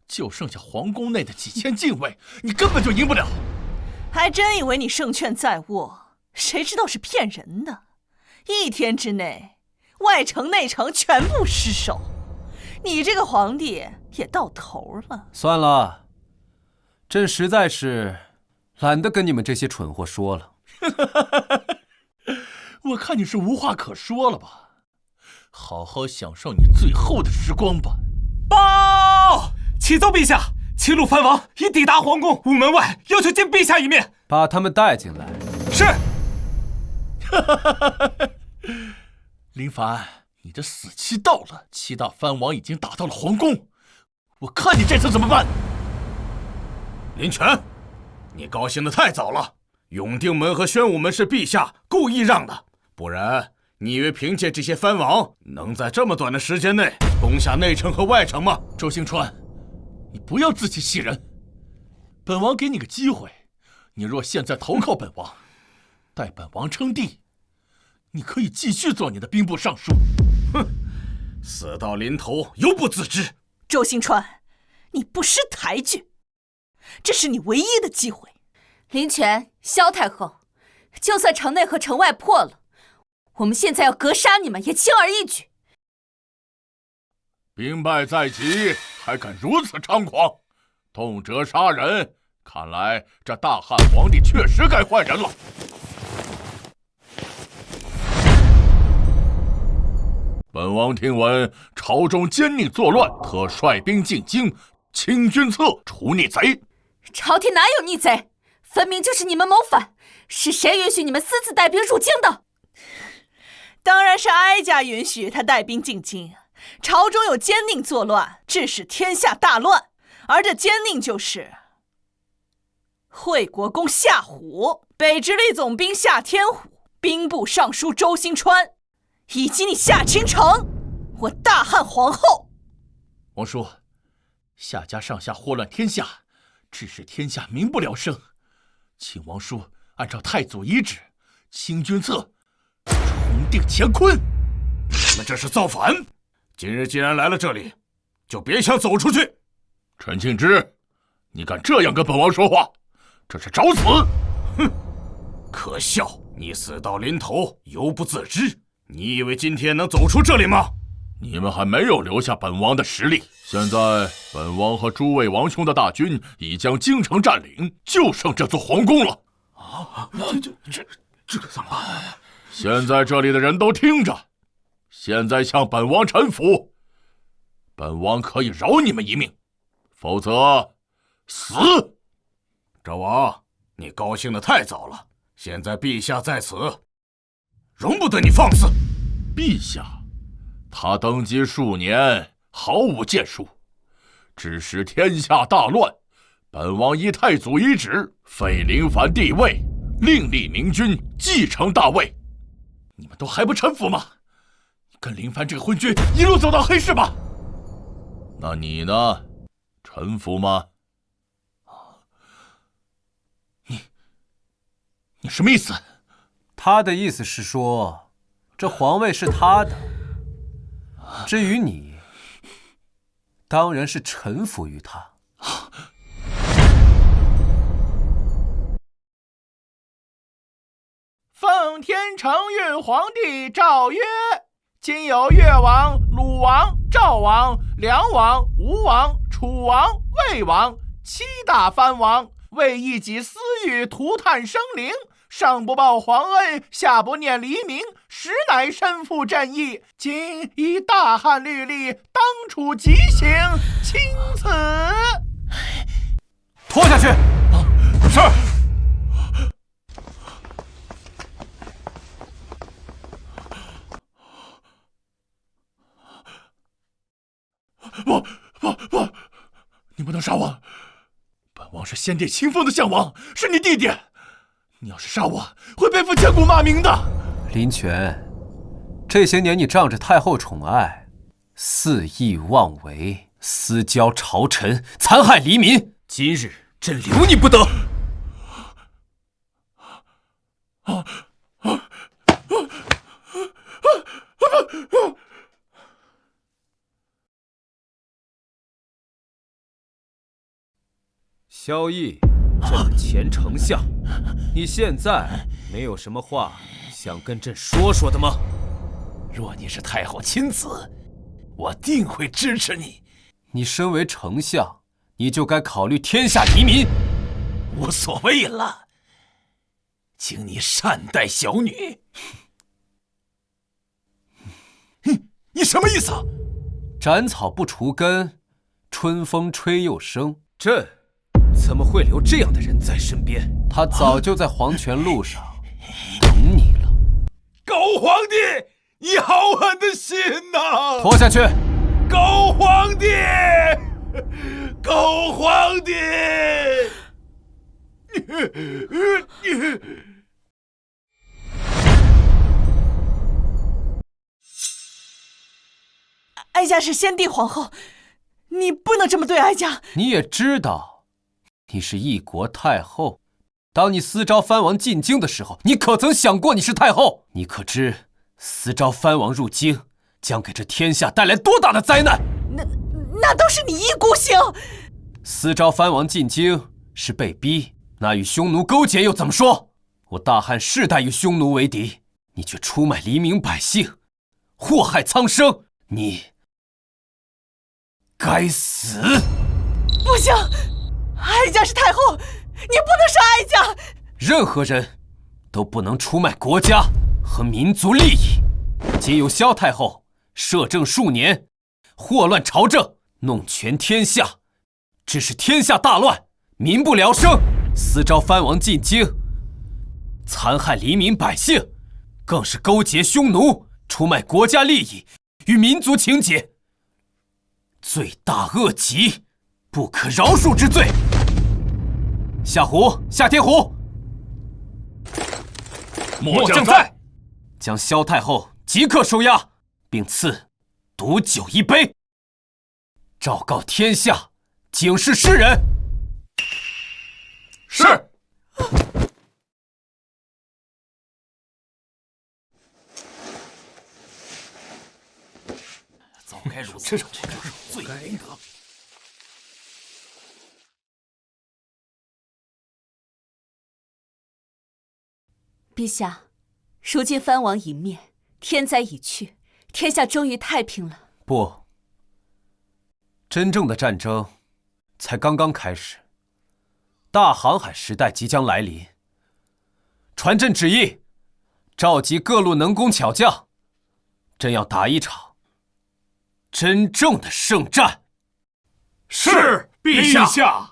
就剩下皇宫内的几千禁卫，你根本就赢不了。还真以为你胜券在握，谁知道是骗人的。1天之内，外城内城全部失守，你这个皇帝也到头了。算了，朕实在是懒得跟你们这些蠢货说了。我看你是无话可说了吧？好好享受你最后的时光吧。报！启奏陛下，齐鲁藩王已抵达皇宫午门外，要求见陛下一面。把他们带进来。是。林凡，你的死期到了，7大藩王已经打到了皇宫，我看你这次怎么办？林权，你高兴得太早了。永定门和宣武门是陛下故意让的，不然你以为凭借这些藩王能在这么短的时间内攻下内城和外城吗？周星川，你不要自欺欺人。本王给你个机会，你若现在投靠本王，待本王称帝，你可以继续做你的兵部尚书。哼，死到临头犹不自知。周星川，你不识抬举，这是你唯一的机会。林权、萧太后，就算城内和城外破了，我们现在要格杀你们也轻而易举。兵败在即，还敢如此猖狂，动辄杀人，看来这大汉皇帝确实该换人了。本王听闻朝中奸佞作乱，特率兵进京，清君侧，除逆贼。朝廷哪有逆贼？分明就是你们谋反！是谁允许你们私自带兵入京的？当然是哀家允许他带兵进京。朝中有奸佞作乱，致使天下大乱，而这奸佞就是惠国公夏虎、北直隶总兵夏天虎、兵部尚书周星川，以及你夏倾城，我大汉皇后。王叔，夏家上下祸乱天下，致使天下民不聊生。请王叔按照太祖遗旨，清君侧，重定乾坤。你们这是造反！今日既然来了这里，就别想走出去。陈庆之，你敢这样跟本王说话，这是找死！哼，可笑！你死到临头犹不自知，你以为今天能走出这里吗？你们还没有留下本王的实力。现在本王和诸位王兄的大军已将京城占领，就剩这座皇宫了。这怎么办？现在这里的人都听着，现在向本王臣服，本王可以饶你们一命，否则死。纣王，你高兴得太早了，现在陛下在此，容不得你放肆。陛下，他登基数年，毫无建树，致使天下大乱。本王依太祖遗旨，废林凡帝位，另立明君继承大位。你们都还不臣服吗？跟林凡这个昏君一路走到黑市吧。那你呢？臣服吗？你什么意思？他的意思是说，这皇位是他的。至于你，当然是臣服于他。奉天承运皇帝诏曰：今有越王、鲁王、赵王、梁王、吴王、楚王、魏王7大藩王，为一己私欲涂炭生灵，上不报皇恩，下不念黎明，实乃身负正义。今以大汉律例，当处极刑，钦此。拖下去。是。杀我！本王是先帝亲封的相王，是你弟弟。你要是杀我，会背负千古骂名的。林泉，这些年你仗着太后宠爱，肆意妄为，私交朝臣，残害黎民。今日朕留你不得。萧绎，朕的前丞相，你现在没有什么话想跟朕说说的吗？若你是太后亲子，我定会支持你。你身为丞相，你就该考虑天下黎民。无所谓了，请你善待小女。你什么意思？斩草不除根，春风吹又生。朕怎么会留这样的人在身边？他早就在黄泉路上等你了。狗皇帝，你好狠的心呐！拖下去！狗皇帝，狗皇帝！哀家是先帝皇后，你不能这么对哀家。你也知道，你是一国太后。当你私招藩王进京的时候，你可曾想过你是太后？你可知私招藩王入京，将给这天下带来多大的灾难？那都是你一股性。私招藩王进京是被逼，那与匈奴勾结又怎么说？我大汉世代与匈奴为敌，你却出卖黎民百姓，祸害苍生，你该死！不行，哀家是太后，你不能杀哀家。任何人都不能出卖国家和民族利益。今有萧太后摄政数年，祸乱朝政，弄权天下，致使天下大乱，民不聊生。私招藩王进京，残害黎民百姓，更是勾结匈奴，出卖国家利益与民族情结，罪大恶极，不可饶恕之罪。夏胡、夏天胡，末将在。将萧太后即刻收押，并赐毒酒一杯，昭告天下，警示世人。是。早该如此，这种罪应得。陛下，如今藩王已灭，天灾已去，天下终于太平了。不，真正的战争才刚刚开始。大航海时代即将来临。传朕旨意，召集各路能工巧匠，朕要打一场真正的圣战。是，陛下。